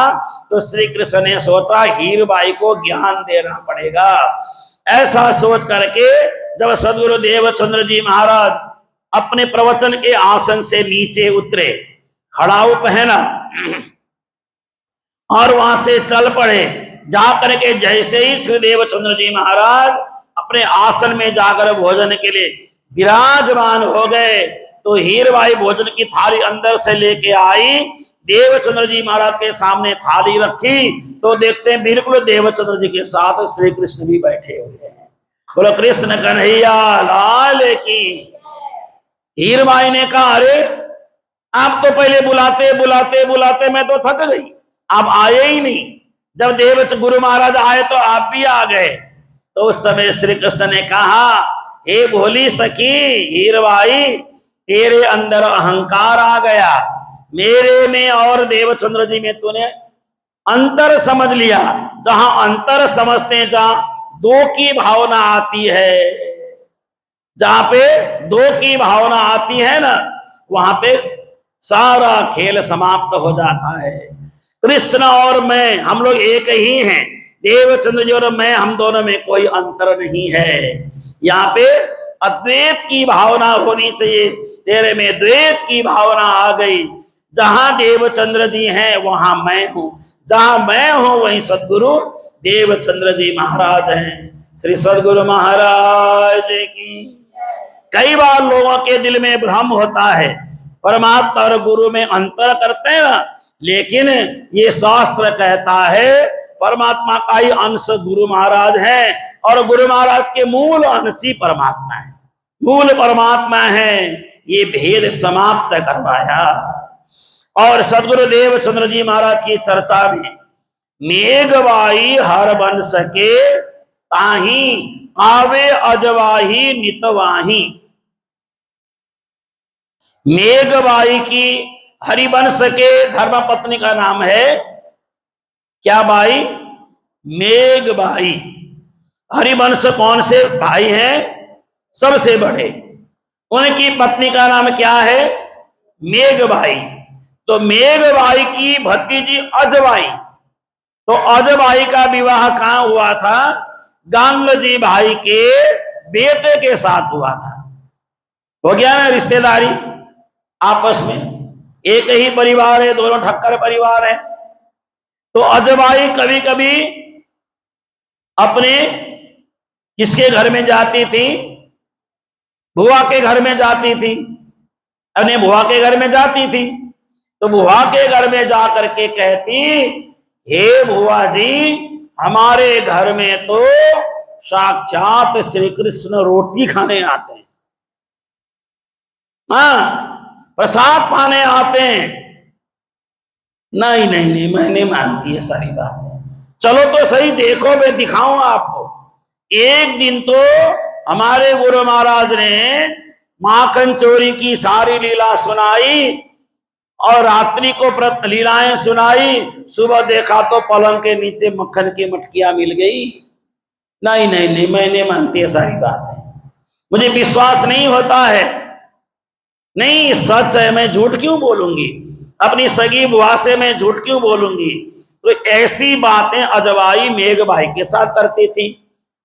तो श्री कृष्ण ने सोचा हीरबाई को ज्ञान देना पड़ेगा। ऐसा सोच करके जब सदगुरु देवचंद्र जी महाराज अपने प्रवचन के आसन से नीचे उतरे, खड़ाऊ पहना और वहां से चल पड़े, जाकर के जैसे ही श्री देवचंद्र जी महाराज अपने आसन में जाकर भोजन के लिए विराजमान हो गए, तो हीरबाई भोजन की थाली अंदर से लेके आई, देवचंद्र जी महाराज के सामने थाली रखी, तो देखते हैं बिल्कुल देवचंद्र जी के साथ श्री कृष्ण भी बैठे हुए हैं। बोलो कृष्ण कन्हैया लाल की। हीरबाई ने कहा, अरे आप तो पहले बुलाते बुलाते बुलाते मैं तो थक गई, आप आए ही नहीं। जब देवच गुरु महाराज आए तो आप भी आ गए। तो उस समय श्री कृष्ण ने कहा, हे भोली सखी हीरबाई, तेरे अंदर अहंकार आ गया, मेरे में और देवचंद्र जी में तूने अंतर समझ लिया। जहां अंतर समझते हैं, जहां दो की भावना आती है, जहां पे दो की भावना आती है ना, वहां पे सारा खेल समाप्त हो जाता है। कृष्ण और मैं, हम लोग एक ही हैं। देवचंद्र जी और मैं, हम दोनों में कोई अंतर नहीं है। यहाँ पे अद्वैत की भावना होनी चाहिए, तेरे में द्वैत की भावना आ गई। जहां देवचंद्र जी हैं वहां मैं हूं, जहां मैं हूं वहीं सदगुरु देवचंद्र जी महाराज हैं। श्री सदगुरु महाराज की। कई बार लोगों के दिल में भ्रम होता है, परमात्मा और गुरु में अंतर करते हैं ना, लेकिन ये शास्त्र कहता है परमात्मा का ही अंश गुरु महाराज है और गुरु महाराज के मूल अंश ही परमात्मा है, मूल परमात्मा है। ये भेद समाप्त करवाया। और सदगुरु देवचंद्र जी महाराज की चर्चा में मेघवाई हर बन सके ताही आवे अजवाही नितवाही। मेघबाई की हरिवंश के धर्म पत्नी का नाम है क्या बाई? मेघबाई। हरिवंश कौन से भाई हैं? सबसे बड़े। उनकी पत्नी का नाम क्या है? मेघबाई। तो मेघबाई की भतीजी अजवाई, तो अजबाई का विवाह कहां हुआ था? गांगजी भाई के बेटे के साथ हुआ था। हो गया ना रिश्तेदारी आपस में, एक ही परिवार है, दोनों ठक्कर परिवार है। तो अजबाई कभी कभी अपने किसके घर में जाती थी? बुआ के घर में जाती थी, अपने बुआ के घर में जाती थी। तो बुआ के घर में जाकर के कहती, हे बुआ जी, हमारे घर में तो साक्षात श्री कृष्ण रोटी खाने आते हैं, हाँ, प्रसाद पाने आते हैं। नहीं नहीं नहीं, मैं नहीं मानती है सारी बातें। चलो तो सही, देखो मैं दिखाऊं आपको। एक दिन तो हमारे गुरु महाराज ने माखन चोरी की सारी लीला सुनाई और रात्रि को व्रत लीलाएं सुनाई। सुबह देखा तो पलंग के नीचे मक्खन की मटकियां मिल गई। नहीं नहीं नहीं, मैं नहीं मानती है सारी बातें, मुझे विश्वास नहीं होता है। नहीं, सच है, मैं झूठ क्यों बोलूंगी? अपनी सगी बुआ से मैं झूठ क्यों बोलूंगी? तो ऐसी बातें अजबाई मेघ भाई के साथ करती थी,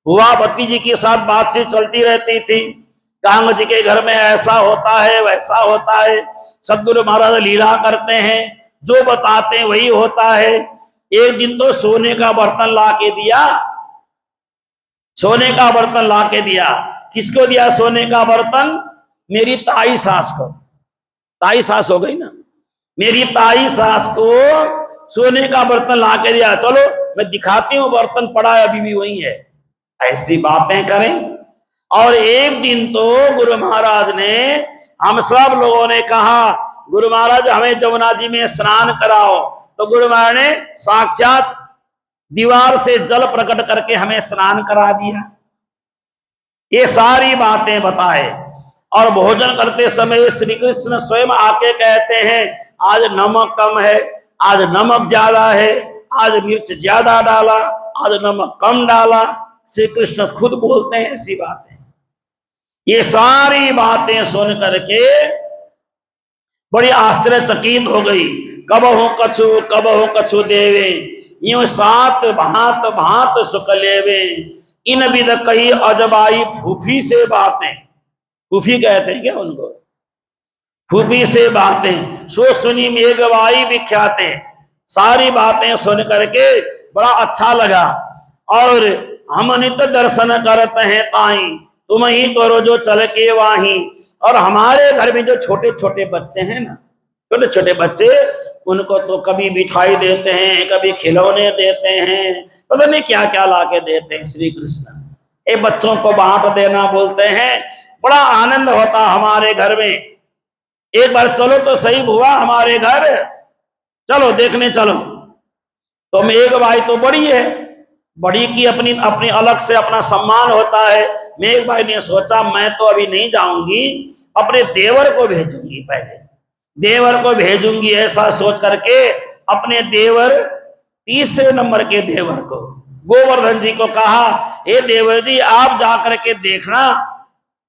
बुआ बत्ती जी के साथ बातचीत चलती रहती थी। गांग जी के घर में ऐसा होता है, वैसा होता है, सदगुरु महाराज लीला करते हैं, जो बताते हैं वही होता है। एक दिन तो सोने का बर्तन ला के दिया, सोने का बर्तन ला के दिया। किसको दिया सोने का बर्तन? मेरी ताई सास को। ताई सास हो गई ना, मेरी ताई सास को सोने का बर्तन ला के दिया। चलो मैं दिखाती हूँ, बर्तन पड़ा है अभी भी वही है। ऐसी बातें करें। और एक दिन तो गुरु महाराज ने, हम सब लोगों ने कहा गुरु महाराज हमें जमुना जी में स्नान कराओ, तो गुरु महाराज ने साक्षात दीवार से जल प्रकट करके हमें स्नान करा दिया। ये सारी बातें बताए। और भोजन करते समय श्री कृष्ण स्वयं आके कहते हैं, आज नमक कम है, आज नमक ज्यादा है, आज मिर्च ज्यादा डाला, आज नमक कम डाला। श्री कृष्ण खुद बोलते हैं ऐसी बातें। ये सारी बातें सुन करके बड़ी आश्चर्यचकित हो गई। कब हो कछु देवे, यूं सात भांत भांत सुख लेवे, इन विध कही अजबाई फूफी से बातें। फूफी कहते हैं क्या उनको? फूफी से बातें सो सुनी मेघबाई विख्याते। सारी बातें सुन करके बड़ा अच्छा लगा। और हम नित दर्शन करते हैं ताई, तुम ही करो जो चल के वाही। और हमारे घर में जो छोटे छोटे बच्चे हैं ना, छोटे छोटे बच्चे, उनको तो कभी मिठाई देते हैं, कभी खिलौने देते हैं, पता नहीं क्या क्या ला के देते हैं श्री कृष्ण। ये बच्चों को बांट देना बोलते हैं। बड़ा आनंद होता हमारे घर में। एक बार चलो तो सही बुआ हमारे घर, चलो देखने चलो। तो मेघ भाई तो बड़ी है, बड़ी की अपनी अपनी अलग से अपना सम्मान होता है। मेघ भाई ने सोचा मैं तो अभी नहीं जाऊंगी, अपने देवर को भेजूंगी, पहले देवर को भेजूंगी। ऐसा सोच करके अपने देवर, तीसरे नंबर के देवर को, गोवर्धन जी को कहा, हे देवर जी आप जाकर के देखना,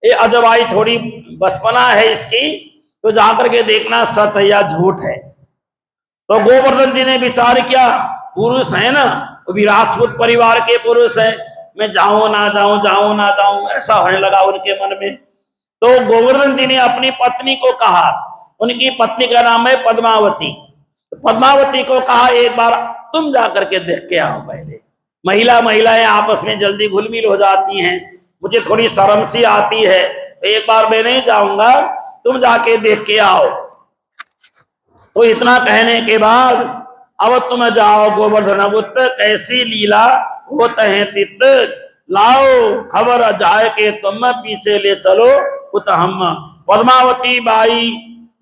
ये अजबाई थोड़ी बचपना है इसकी, तो जाकर के देखना सच है या झूठ है। तो गोवर्धन जी ने विचार किया, पुरुष है ना, वो भी राजपूत परिवार के पुरुष है, मैं जाऊं ना जाऊं, जाऊं ना जाऊं, ऐसा होने लगा उनके मन में। तो गोवर्धन जी ने अपनी पत्नी को कहा, उनकी पत्नी का नाम है पद्मावती। तो पद्मावती को कहा एक बार तुम जाकर के देख के आओ पहले। महिलाएं आपस में जल्दी घुल मिल हो जाती हैं, मुझे थोड़ी शर्म सी आती है, तो एक बार मैं नहीं जाऊंगा, तुम जाके देख के आओ। तो इतना कहने के बाद अब तुम जाओ गोवर्धन पुत्र, कैसी लीला होते हैं तित, लाओ खबर जाए के तुम पीछे ले चलो उत हम। पद्मावती बाई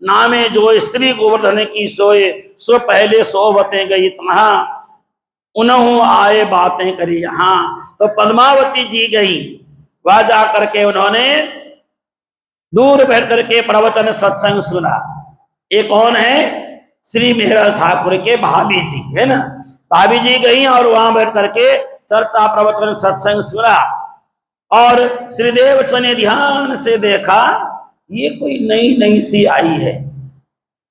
नामे जो स्त्री गोवर्धन की सोए, सो पहले सोवते गई तहाँ, उन्हों आए बातें करी यहाँ। तो पद्मावती जी गई, वह जाकर के उन्होंने दूर बैठ करके प्रवचन सत्संग सुना। ये कौन है? श्री मेहर ठाकुर के भाभी जी है ना, भाभी जी गई और वहां बैठ करके चर्चा प्रवचन सत्संग सुना। और श्रीदेव ने ध्यान से देखा, ये कोई नई नई सी आई है,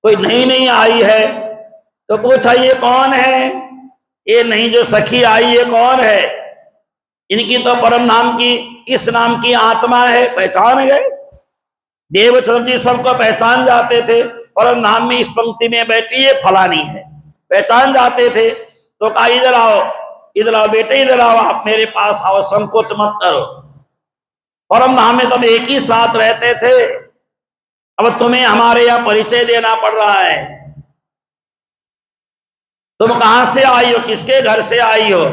कोई नई नई आई है। तो पूछा ये कौन है? ये नहीं जो सखी आई ये कौन है? इनकी तो परम नाम की, इस नाम की आत्मा है। पहचान गए देवचंद्र जी, सबको पहचान जाते थे। परम नाम में इस पंक्ति में बैठी है फलानी है, पहचान जाते थे। तो कहा इधर आओ, इधर आओ बेटे, इधर आओ, आप मेरे पास आओ, संकोच मत करो। परम धाम में तुम एक ही साथ रहते थे, अब तुम्हें हमारे यहाँ परिचय देना पड़ रहा है। तुम कहां से आई हो, किसके घर से आई हो?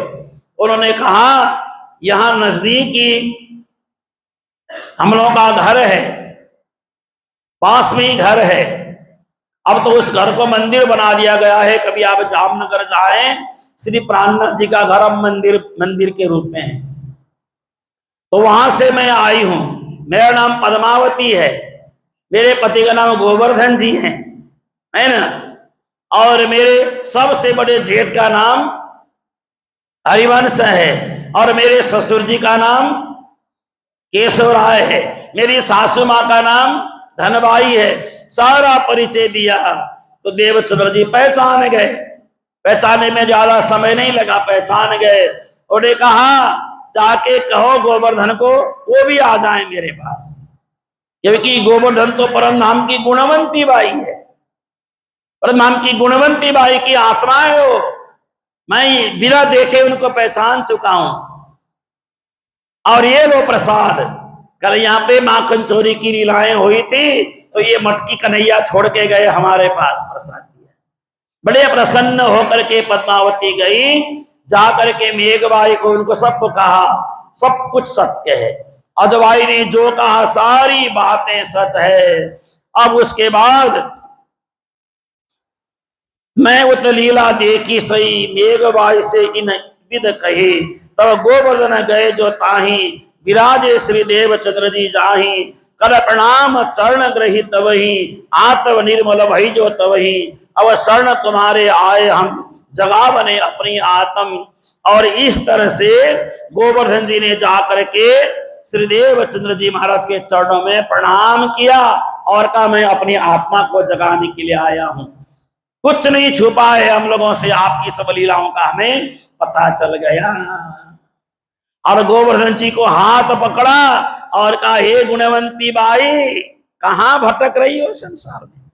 उन्होंने कहा यहां नजदीकी हम लोगों का घर है, पास में ही घर है। अब तो उस घर को मंदिर बना दिया गया है। कभी आप जामनगर जाएं, श्री प्राणनाथ जी का घर अब मंदिर के रूप में है। तो वहां से मैं आई हूं। मेरा नाम पद्मावती है, मेरे पति का नाम गोवर्धन जी है ना। और मेरे सबसे बड़े जेठ का नाम हरिवंश है, और मेरे ससुर जी का नाम केशव राय है, मेरी सासू माँ का नाम धनबाई है। सारा परिचय दिया तो देवचंद्र जी पहचान गए। पहचाने में ज्यादा समय नहीं लगा, पहचान गए। उन्होंने कहा जाके कहो गोवर्धन को वो भी आ जाए मेरे पास, क्योंकि गोवर्धन तो परम नाम की गुणवंती बाई है, परम नाम की गुणवंती बाई की आत्मा है वो। मैं बिना देखे उनको पहचान चुका हूं। और ये लो प्रसाद, कल यहाँ पे माखन चोरी की लीलाएं हुई थी, तो ये मटकी कन्हैया छोड़ के गए हमारे पास, प्रसाद दिया। बड़े प्रसन्न होकर के पद्मावती गई, जाकर के मेघबाई को उनको सब कहा सब कुछ सत्य है। अजवाई ने जो कहा सारी बातें सच है। अब उसके बाद मैं उत लीला देखी सही, मेघबाई से इन विद कही, तब गोवर्धन गए जो ताही, विराजे श्री देवचंद्र जी जाही, कर प्रणाम चरण ग्रही तवही, आत्म निर्मल भई जो तवही, अब शरण तुम्हारे आए हम, जगा बने अपनी आत्म। और इस तरह से गोवर्धन जी ने जाकर के श्री देवचंद्र जी महाराज के चरणों में प्रणाम किया और कहा मैं अपनी आत्मा को जगाने के लिए आया हूं। कुछ नहीं छुपा है हम लोगों से, आपकी सब लीलाओं का हमें पता चल गया। और गोवर्धन जी को हाथ पकड़ा और कहा हे गुणवंती बाई, कहां भटक रही हो संसार में,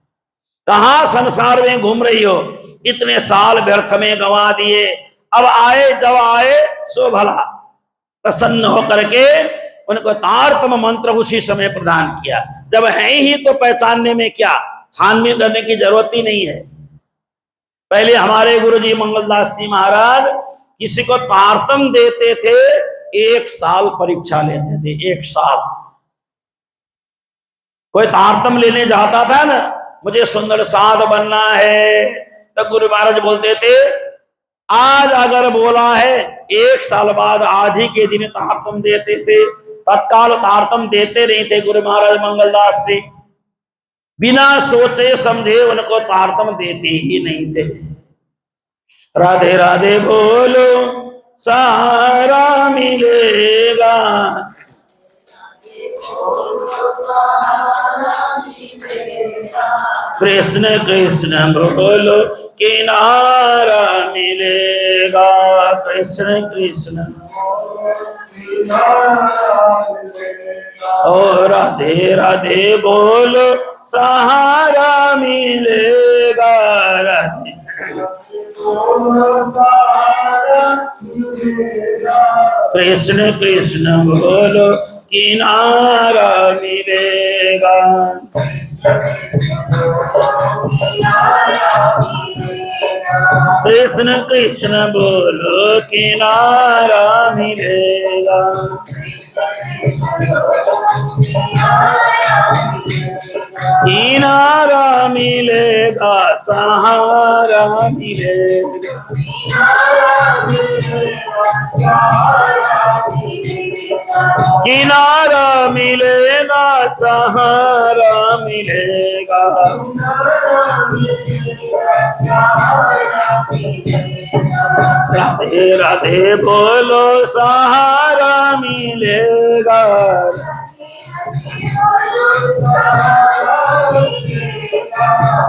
कहां संसार में घूम रही हो? इतने साल व्यर्थ में गंवा दिए, अब आए जब आए सो भला। प्रसन्न होकर के उनको तारतम मंत्र उसी समय प्रदान किया। जब है ही तो पहचानने में क्या छानबीन करने की जरूरत ही नहीं है। पहले हमारे गुरुजी मंगलदास जी महाराज किसी को तारतम देते थे, 1 साल परीक्षा लेते थे, 1 साल। कोई तारतम लेने जाता था ना, मुझे सुंदर साध बनना है, तो गुरु महाराज बोलते थे आज अगर बोला है 1 साल बाद आज ही के दिन तारतम देते थे। तत्काल तारतम देते नहीं थे गुरु महाराज मंगलदास जी, बिना सोचे समझे उनको तारतम देते ही नहीं थे। राधे राधे बोलो सारा मिलेगा, कृष्ण कृष्ण बोलो किनारा मिलेगा, कृष्ण कृष्ण और राधे राधे बोलो सहारा मिलेगा, राधे कृष्ण कृष्ण बोलो किनारा मिलेगा। कृष्ण कृष्ण बोलो किनारा मिलेगा, किनारा मिलेगा सहारा मिलेगा, किनारा मिलेगा सहारा मिलेगा। राधे राधे बोलो सहारा मिलेगा,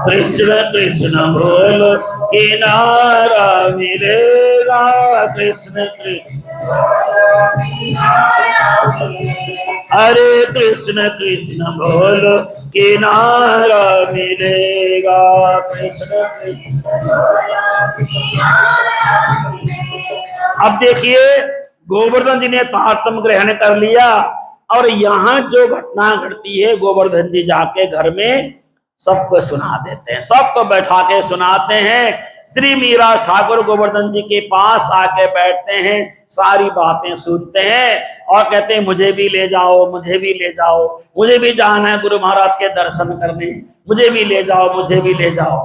कृष्ण कृष्ण बोलो किनारा मिलेगा। मिलेगा। कृष्ण कृष्ण हरे कृष्ण कृष्ण बोलो किनारा मिलेगा। कृष्ण कृष्ण। अब देखिए गोवर्धन जी ने तारतम ग्रहण कर लिया और यहाँ जो घटना घटती है गोवर्धन जी जाके घर में सबको सुना देते हैं, सबको बैठा के सुनाते हैं। श्री मीरा ठाकुर गोवर्धन जी के पास आके बैठते हैं, सारी बातें सुनते हैं और कहते हैं मुझे भी ले जाओ, मुझे भी ले जाओ, मुझे भी जाना है गुरु महाराज के दर्शन करने, मुझे भी ले जाओ, मुझे भी ले जाओ।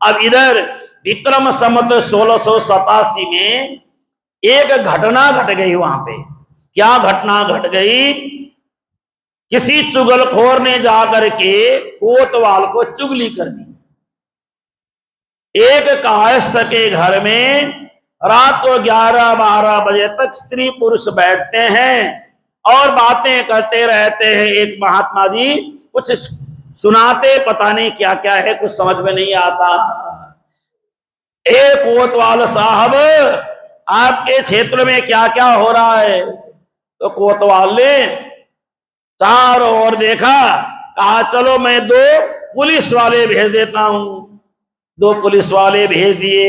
अब इधर विक्रम संवत 1687 में एक घटना घट गई वहां पे। क्या घटना घट गई? किसी चुगलखोर ने जाकर के कोतवाल को चुगली कर दी। एक कायस्थ के घर में रात को 11-12 बजे तक स्त्री पुरुष बैठते हैं और बातें करते रहते हैं। एक महात्मा जी कुछ सुनाते, पता नहीं क्या क्या है, कुछ समझ में नहीं आता। एक कोतवाल साहब आपके क्षेत्र में क्या क्या हो रहा है? तो कोतवाल ने चारों ओर देखा, कहा चलो मैं 2 पुलिस वाले भेज देता हूं। 2 पुलिस वाले भेज दिए,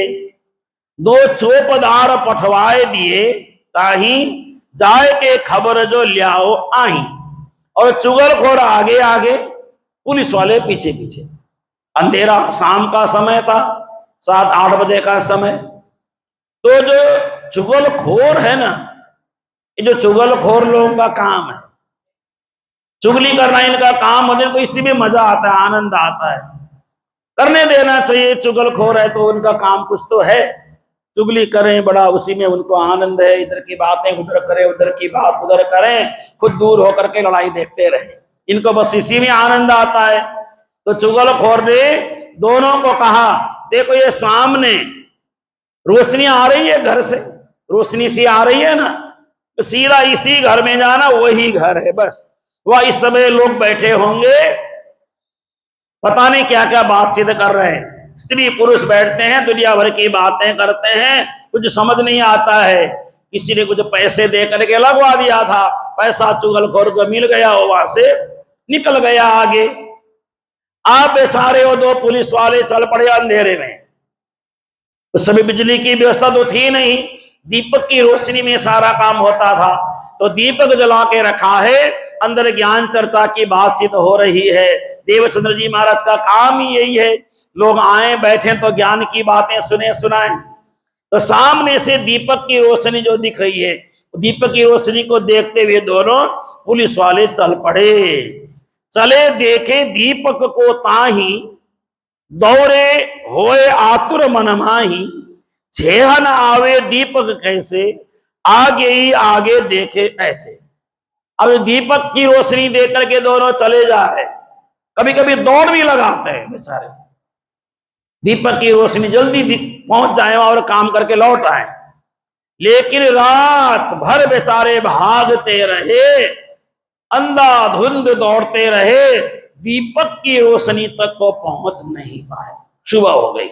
2 चौपदार पठवाए दिए, ताही जाए के खबर जो लियाओ आई। और चुगलखोर आगे आगे, पुलिस वाले पीछे पीछे। अंधेरा शाम का समय था, 7-8 बजे का समय। तो जो चुगलखोर है ना, ये जो चुगलखोर लोगों का काम है, चुगली करना इनका काम होने को, इसी में मजा आता है, आनंद आता है, करने देना चाहिए। चुगलखोर है तो उनका काम कुछ तो है, चुगली करें, बड़ा उसी में उनको आनंद है। इधर की बातें उधर करें, उधर की बात उधर करें, खुद दूर होकर के लड़ाई देखते रहे, इनको बस इसी में आनंद आता है। तो चुगलखोर ने दोनों को कहा देखो ये सामने रोशनी आ रही है, घर से रोशनी सी आ रही है ना, तो सीधा इसी घर में जाना, वही घर है बस। वह इस समय लोग बैठे होंगे, पता नहीं क्या क्या बातचीत कर रहे हैं, स्त्री पुरुष बैठते हैं, दुनिया भर की बातें करते हैं, कुछ समझ नहीं आता है। किसी ने कुछ पैसे दे करके लगवा दिया था, पैसा चुगलखोर को मिल गया, वो वहां से निकल गया आगे। आप बेचारे वो 2 पुलिस वाले चल पड़े अंधेरे में। उस समय बिजली की व्यवस्था तो थी नहीं, दीपक की रोशनी में सारा काम होता था। तो दीपक जला के रखा है, अंदर ज्ञान चर्चा की बातचीत हो रही है। देवचंद्र जी महाराज का काम ही यही है, लोग आए बैठे तो ज्ञान की बातें सुने सुनाए। तो सामने से दीपक की रोशनी जो दिख रही है, दीपक की रोशनी को देखते हुए दोनों पुलिस वाले चल पड़े। चले देखे दीपक को ताही, दौरे होए आतुर मन माही, छेह न आवे दीपक कैसे, आगे ही आगे देखे ऐसे। अब दीपक की रोशनी देख करके दोनों चले जाए, कभी कभी दौड़ भी लगाते हैं बेचारे, दीपक की रोशनी जल्दी पहुंच जाए और काम करके लौट आए। लेकिन रात भर बेचारे भागते रहे, अंधाधुंध दौड़ते रहे, दीपक की रोशनी तक को पहुंच नहीं पाए। सुबह हो गई,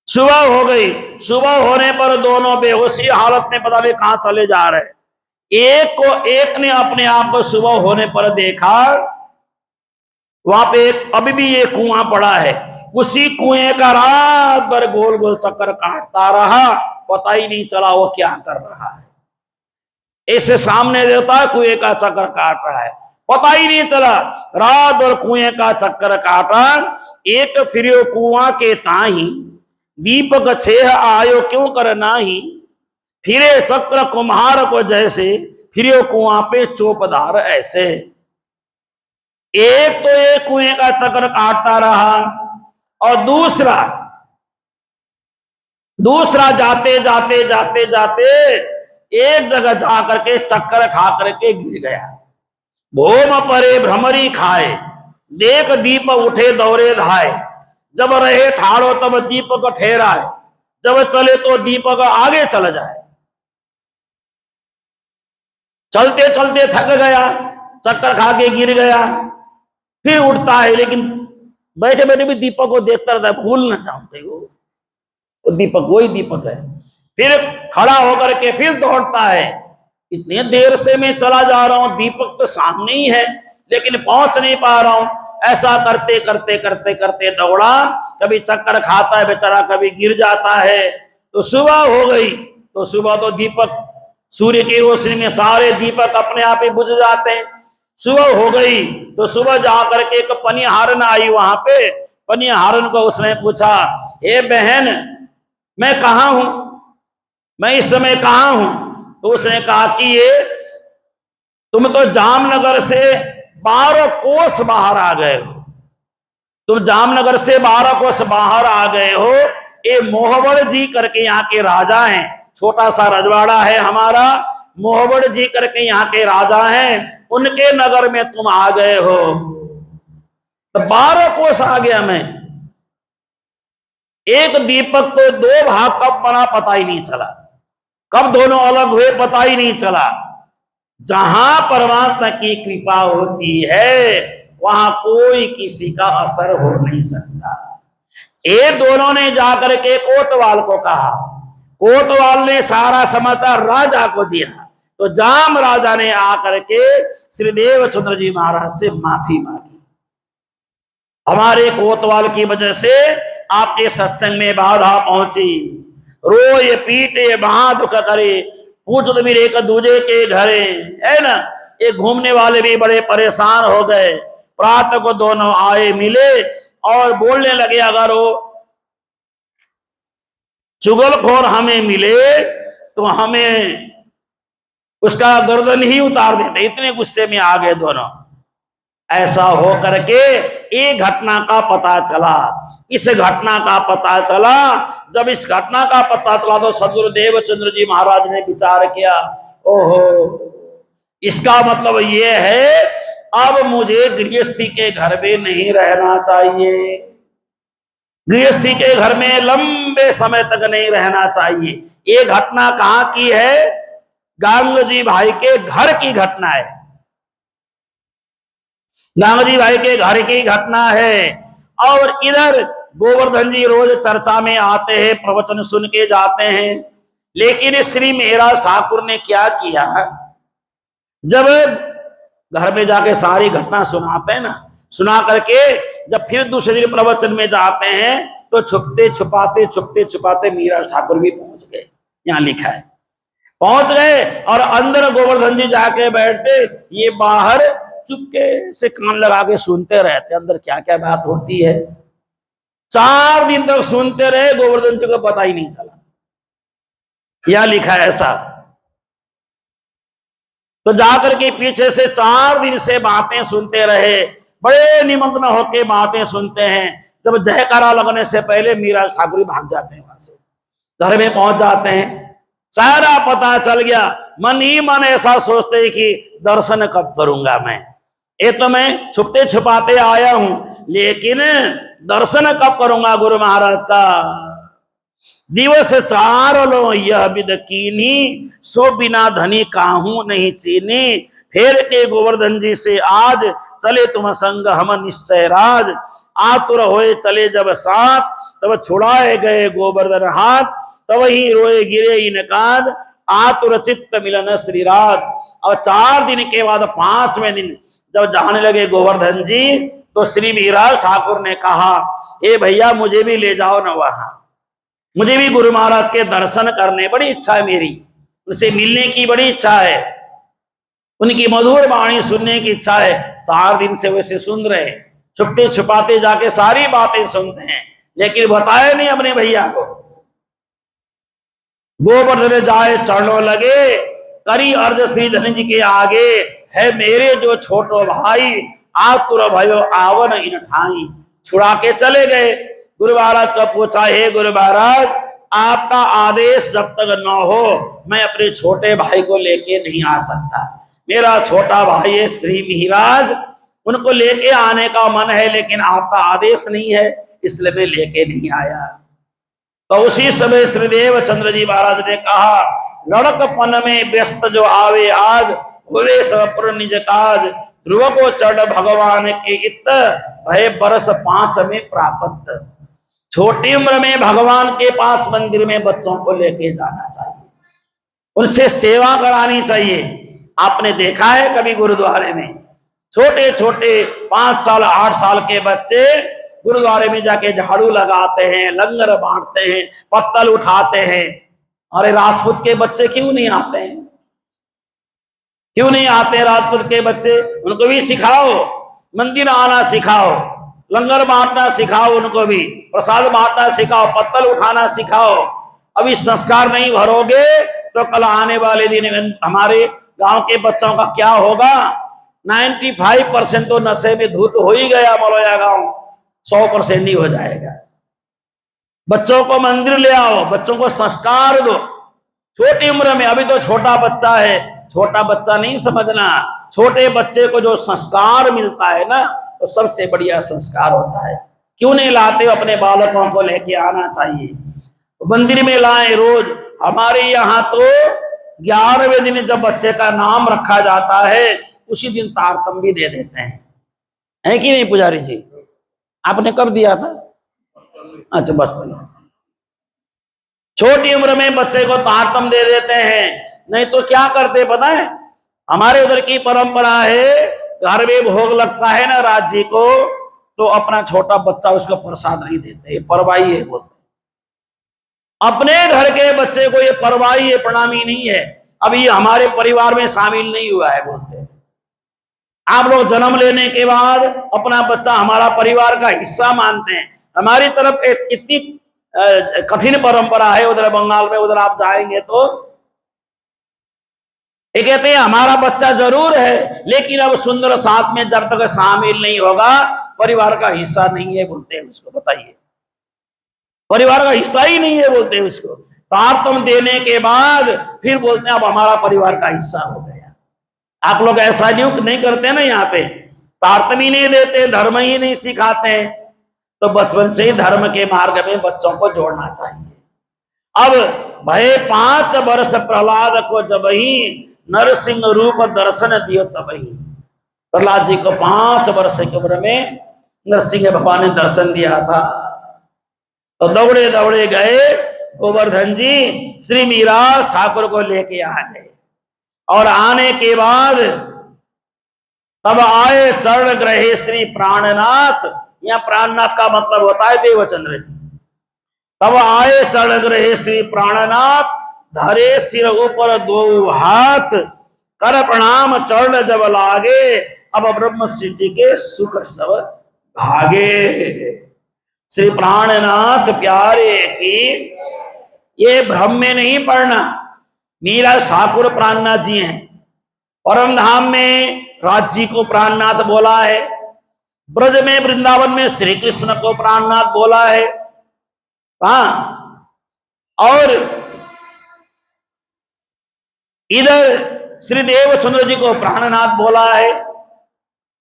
सुबह हो गई। सुबह होने पर दोनों बेहोशी हालत में पता नहीं कहां चले जा रहे। एक ने अपने आप को सुबह होने पर देखा, वहां पे अभी भी ये कुआं पड़ा है, उसी कुएं का रात भर गोल गोल चक्कर काटता रहा, पता ही नहीं चला वो क्या कर रहा है। ऐसे सामने देवता कुएं का चक्कर काट रहा है, पता ही नहीं चला, रात भर कुएं का चक्कर काटा। एक फिर कुआं के ताही, दीपक छेह आयो क्यों कर नाही, फिरे चक्र कुम्हार को जैसे, फिर कुआं पे चौपदार ऐसे। एक तो एक कुएं का चक्कर काटता रहा और दूसरा जाते जाते जाते जाते एक जगह जाकर के चक्कर खा करके गिर गया। भोम परे भ्रमरी खाए, देख दीप उठे दौरे धाए, जब रहे ठाड़ो तब दीपक ठहराए, जब चले तो दीपक आगे चल जाए। चलते चलते थक गया, चक्कर खा के गिर गया, फिर उठता है, लेकिन बैठे बैठे भी दीपक को देखता रहता है, भूल ना जाऊं वो वो दीपक वही दीपक है। फिर खड़ा होकर के फिर दौड़ता है, इतने देर से मैं चला जा रहा हूं, दीपक तो सामने ही है लेकिन पहुंच नहीं पा रहा हूं। ऐसा करते करते करते करते दौड़ा, कभी चक्कर खाता है बेचारा, कभी गिर जाता है। तो सुबह हो गई, तो सुबह तो दीपक सूर्य की रोशनी में सारे दीपक अपने आप ही बुझ जाते हैं। सुबह हो गई तो सुबह जाकर के एक पनिहारन आई वहां पे। पनिहारन को उसने पूछा, हे बहन मैं कहाँ हूं, मैं इस समय कहाँ हूं? तो उसने कहा कि ये तुम तो जामनगर से 12 कोस बाहर आ गए हो, तुम जामनगर से 12 कोस बाहर आ गए हो। ये मोहबड़ जी करके यहाँ के राजा हैं, छोटा सा रजवाड़ा है हमारा, मोहबड़ जी करके यहाँ के राजा हैं, उनके नगर में तुम आ गए हो। तो 12 कोस आ गया मैं। एक दीपक तो 2 भाग कब बना पता ही नहीं चला, कब दोनों अलग हुए पता ही नहीं चला। जहां परमात्मा की कृपा होती है वहां कोई किसी का असर हो नहीं सकता। ये दोनों ने जाकर के कोतवाल को कहा, कोतवाल ने सारा समाचार राजा को दिया। तो जाम राजा ने आकर के श्री देवचंद्र जी महाराज से माफी मांगी, हमारे कोतवाल की वजह से आपके सत्संग में बाधा पहुंची, रोए पीटे महादुख करे, पूछ तो मेरे एक दूजे के घरे, है ना। ये घूमने वाले भी बड़े परेशान हो गए। प्रातः को दोनों आए मिले और बोलने लगे, अगर वो चुगलखोर हमें मिले तो हमें उसका गर्दन ही उतार देते, इतने गुस्से में आ गए दोनों। ऐसा हो करके ये घटना का पता चला। इस घटना का पता चला, जब इस घटना का पता चला तो सदगुरु देवचंद्र जी महाराज ने विचार किया, ओहो इसका मतलब ये है अब मुझे गृहस्थी के घर में नहीं रहना चाहिए, गृहस्थी के घर में लंबे समय तक नहीं रहना चाहिए। ये घटना कहाँ की है? गांगू जी भाई के घर की घटना है, गांगू जी भाई के घर की घटना है। और इधर गोवर्धन जी रोज चर्चा में आते हैं, प्रवचन सुन के जाते हैं। लेकिन श्री मेहराज ठाकुर ने क्या किया, जब घर में जाके सारी घटना सुनाते हैं ना, सुना करके जब फिर दूसरे दिन प्रवचन में जाते हैं तो छुपते छुपाते मेहराज ठाकुर भी पहुंच गए। यहाँ लिखा है पहुंच गए और अंदर गोवर्धन जी जाके बैठते, ये बाहर चुपके से कान लगा के सुनते रहते अंदर क्या क्या बात होती है। 4 दिन तक सुनते रहे, गोवर्धन जी को पता ही नहीं चला। यह लिखा है ऐसा। तो जाकर के पीछे से 4 दिन से बातें सुनते रहे, बड़े निमग्न होके बातें सुनते हैं। जब जयकारा लगने से पहले मेहराज ठाकुर भाग जाते हैं, वहां से घर में पहुंच जाते हैं। सारा पता चल गया, मन ही मन ऐसा सोचते हैं कि दर्शन कब करूंगा मैं, ये तो मैं छुपते छुपाते आया हूं, लेकिन दर्शन कब करूंगा गुरु महाराज का। दिवस 4 लो यह विद कीनी, सो बिना धनी काहू नहीं चीनी। फेर के गोवर्धन जी से आज, चले तुम संग हम निश्चय राज। आतुर होए चले जब साथ, तब छुड़ाए गए गोवर्धन हाथ। तब ही रोए गिरे इनकाद, आतुर चित्त मिलन श्री राज। और 4 दिन के बाद 5वें दिन जब जाने लगे गोवर्धन जी, तो श्री मेहराज ठाकुर ने कहा, ए भैया मुझे भी ले जाओ ना वहां, मुझे भी गुरु महाराज के दर्शन करने बड़ी इच्छा है, मेरी उनसे मिलने की बड़ी इच्छा है, उनकी मधुर वाणी सुनने की इच्छा है। 4 दिन से वैसे सुन रहे, छुपते छुपाते जाके सारी बातें सुनते हैं, लेकिन बताए नहीं अपने भैया को। गोवर्धन जाए चरणों लगे, करी अर्ज श्री धन जी के आगे। है मेरे जो छोटो भाई, आतुर भयो आवन इन ठाई। छुड़ा के चले गए। गुरु महाराज का पूछा, हे गुरु महाराज आपका आदेश जब तक न हो मैं अपने छोटे भाई को लेके नहीं आ सकता। मेरा छोटा भाई है श्री मेहराज, उनको लेके आने का मन है, लेकिन आपका आदेश नहीं है, इसलिए मैं लेके नहीं आया। तो उसी समय श्री देवचंद्र जी महाराज ने कहा, लड़कपन में व्यस्त जो आवे आज, हुए सब पुर निज काज। ध्रुव को चढ़ भगवान के इत, भय बरस 5 में प्राप्त। छोटी उम्र में भगवान के पास मंदिर में बच्चों को लेके जाना चाहिए, उनसे सेवा करानी चाहिए। आपने देखा है कभी गुरुद्वारे में छोटे छोटे 5 साल 8 साल के बच्चे गुरुद्वारे में जाके झाड़ू लगाते हैं, लंगर बांटते हैं, पत्तल उठाते हैं। अरे राजपूत के बच्चे क्यों नहीं आते हैं? क्यों नहीं आते हैं राजपूत के बच्चे? उनको भी सिखाओ, मंदिर आना सिखाओ, लंगर बांटना सिखाओ, उनको भी प्रसाद बांटना सिखाओ, पत्तल उठाना सिखाओ। अभी संस्कार नहीं भरोगे तो कल आने वाले दिन हमारे गांव के बच्चों का क्या होगा? 95% तो नशे में धुत हो ही गया मलौया गांव, 100% नहीं हो जाएगा। बच्चों को मंदिर ले आओ, बच्चों को संस्कार दो छोटी उम्र में। अभी तो छोटा बच्चा है, छोटा बच्चा नहीं समझना। छोटे बच्चे को जो संस्कार मिलता है ना, तो सबसे बढ़िया संस्कार होता है। क्यों नहीं लाते हो? अपने बालकों को लेके आना चाहिए, तो मंदिर में लाएं रोज। हमारे यहाँ तो 11वें दिन जब बच्चे का नाम रखा जाता है, उसी दिन तारतम भी दे देते हैं, है कि नहीं पुजारी जी? आपने कब दिया था? अच्छा, बचपन में। छोटी उम्र में बच्चे को तारतम दे देते हैं। नहीं तो क्या करते पता है? हमारे उधर की परंपरा है, घर में भोग लगता है ना राज जी को, तो अपना छोटा बच्चा उसको प्रसाद नहीं देते, परवाही है बोलते। अपने घर के बच्चे को ये परवाही है, प्रणामी नहीं है, अभी हमारे परिवार में शामिल नहीं हुआ है बोलते। आप लोग जन्म लेने के बाद अपना बच्चा हमारा परिवार का हिस्सा मानते हैं। हमारी तरफ इतनी कठिन परंपरा है उधर बंगाल में, उधर आप जाएंगे तो ये कहते हैं हमारा बच्चा जरूर है, लेकिन अब सुंदर साथ में जब तक शामिल नहीं होगा परिवार का हिस्सा नहीं है बोलते हैं उसको। बताइए, परिवार का हिस्सा ही नहीं है बोलते हैं उसको। तारतम देने के बाद फिर बोलते हैं अब हमारा परिवार का हिस्सा हो गया। आप लोग ऐसा नहीं करते ना, यहाँ पे तारतम ही नहीं देते, धर्म ही नहीं सिखाते हैं। तो बचपन से ही धर्म के मार्ग में बच्चों को जोड़ना चाहिए। अब भय 5 वर्ष प्रहलाद को जब ही नरसिंह रूप दर्शन दियो तब ही। प्रहलाद जी को 5 वर्ष की उम्र में नरसिंह भगवान ने दर्शन दिया था। तो दौड़े दौड़े गए गोवर्धन जी, श्री मीराज ठाकुर को लेके आ गए। और आने के बाद तब आए चरण ग्रहे श्री प्राणनाथ। यहाँ प्राणनाथ का मतलब होता है देवचंद्र जी। तब आए चरण ग्रहे श्री प्राणनाथ, धरे सिर ऊपर 2 हाथ, कर प्रणाम चरण जब लागे, अब ब्रह्म सिद्धि के सुख सब भागे। श्री प्राणनाथ प्यारे की, ये भ्रम में नहीं पड़ना। मीरा ठाकुर प्राणनाथ जी हैं। परम धाम में राज जी को प्राणनाथ बोला है, ब्रज में वृंदावन में श्री कृष्ण को प्राणनाथ बोला है। हाँ, और इधर श्री देवचंद्र जी को प्राणनाथ बोला है।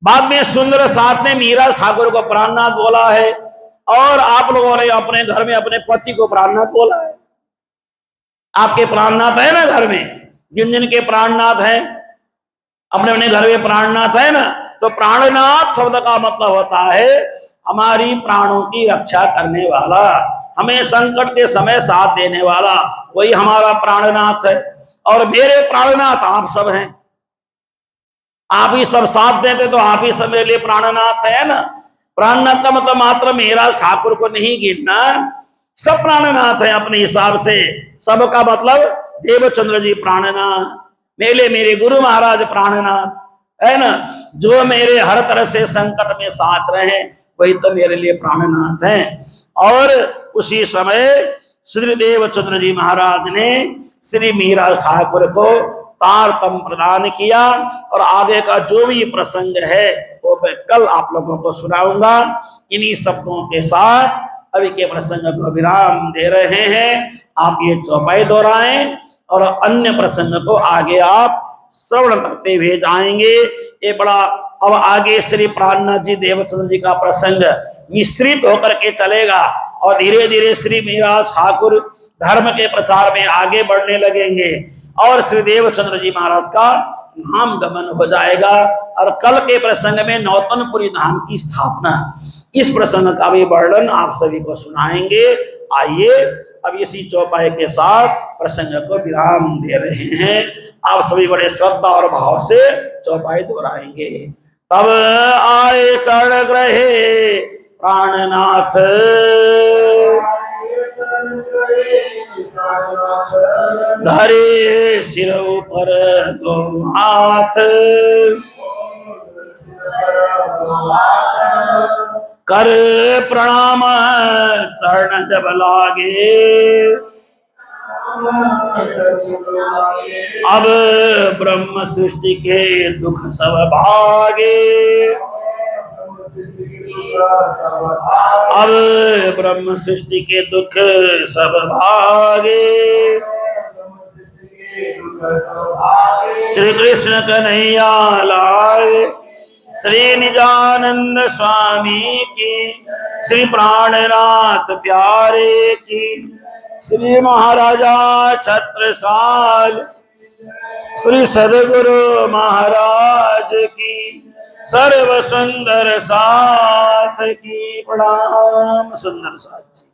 बाद में सुंदर साथ में मीरा ठाकुर को प्राणनाथ बोला है। और आप लोगों ने अपने घर में अपने पति को प्राणनाथ बोला है। आपके प्राणनाथ है ना घर में, जिन जिन के प्राणनाथ हैं, अपने अपने घर में प्राणनाथ है ना। तो प्राणनाथ शब्द का मतलब होता है हमारी प्राणों की रक्षा करने वाला, हमें संकट के समय साथ देने वाला, वही हमारा प्राणनाथ है। और मेरे प्राणनाथ आप सब हैं, आप ही सब साथ देते तो आप ही सब मेरे लिए प्राणनाथ है ना। प्राणनाथ का मतलब मात्र मेरा ठाकुर को नहीं गिनना, सब प्राणनाथ है अपने हिसाब से। सबका मतलब देवचंद्र जी प्राणनाथ, मेरे गुरु महाराज प्राणनाथ है ना। जो मेरे हर तरह से संकट में साथ रहे वही तो मेरे लिए प्राणनाथ हैं। और उसी समय श्री देवचंद्र जी महाराज ने श्री मीरा ठाकुर को तारतम प्रदान किया। और आगे का जो भी प्रसंग है वो मैं कल आप लोगों को सुनाऊंगा। इन्हीं शब्दों के साथ अभी के प्रसंग को विराम दे रहे हैं। आप ये चौपाई दोहराएं और अन्य प्रसंग को आगे आप श्रवण करते हुए जाएंगे। ये बड़ा अब आगे श्री प्राणनाथ जी देवचंद्र जी का प्रसंग मिश्रित होकर के चलेगा और धीरे धीरे श्री मीरा ठाकुर धर्म के प्रचार में आगे बढ़ने लगेंगे और श्री देवचंद्र जी महाराज का धाम गमन हो जाएगा। और कल के प्रसंग में नौतनपुरी धाम की स्थापना, इस प्रसंग का भी वर्णन आप सभी को सुनाएंगे। आइए अब इसी चौपाई के साथ प्रसंग को विराम दे रहे हैं। आप सभी बड़े श्रद्धा और भाव से चौपाई दोहराएंगे। तब आए चरण ग्रहे प्राणनाथ, धरे सिर पर दो हाथ, कर प्रणाम चरण जब लागे, अब ब्रह्म सृष्टि के दुख सब भागे, अब ब्रह्म सृष्टि के दुख सब भागे। श्री कृष्ण कन्हैया लाल, श्री निजानंद स्वामी की, श्री प्राणनाथ प्यारे की, श्री महाराजा छत्रसाल, श्री सद्गुरु महाराज की, सर्व सुंदर साथ की। प्रणाम सुंदर साथ जी।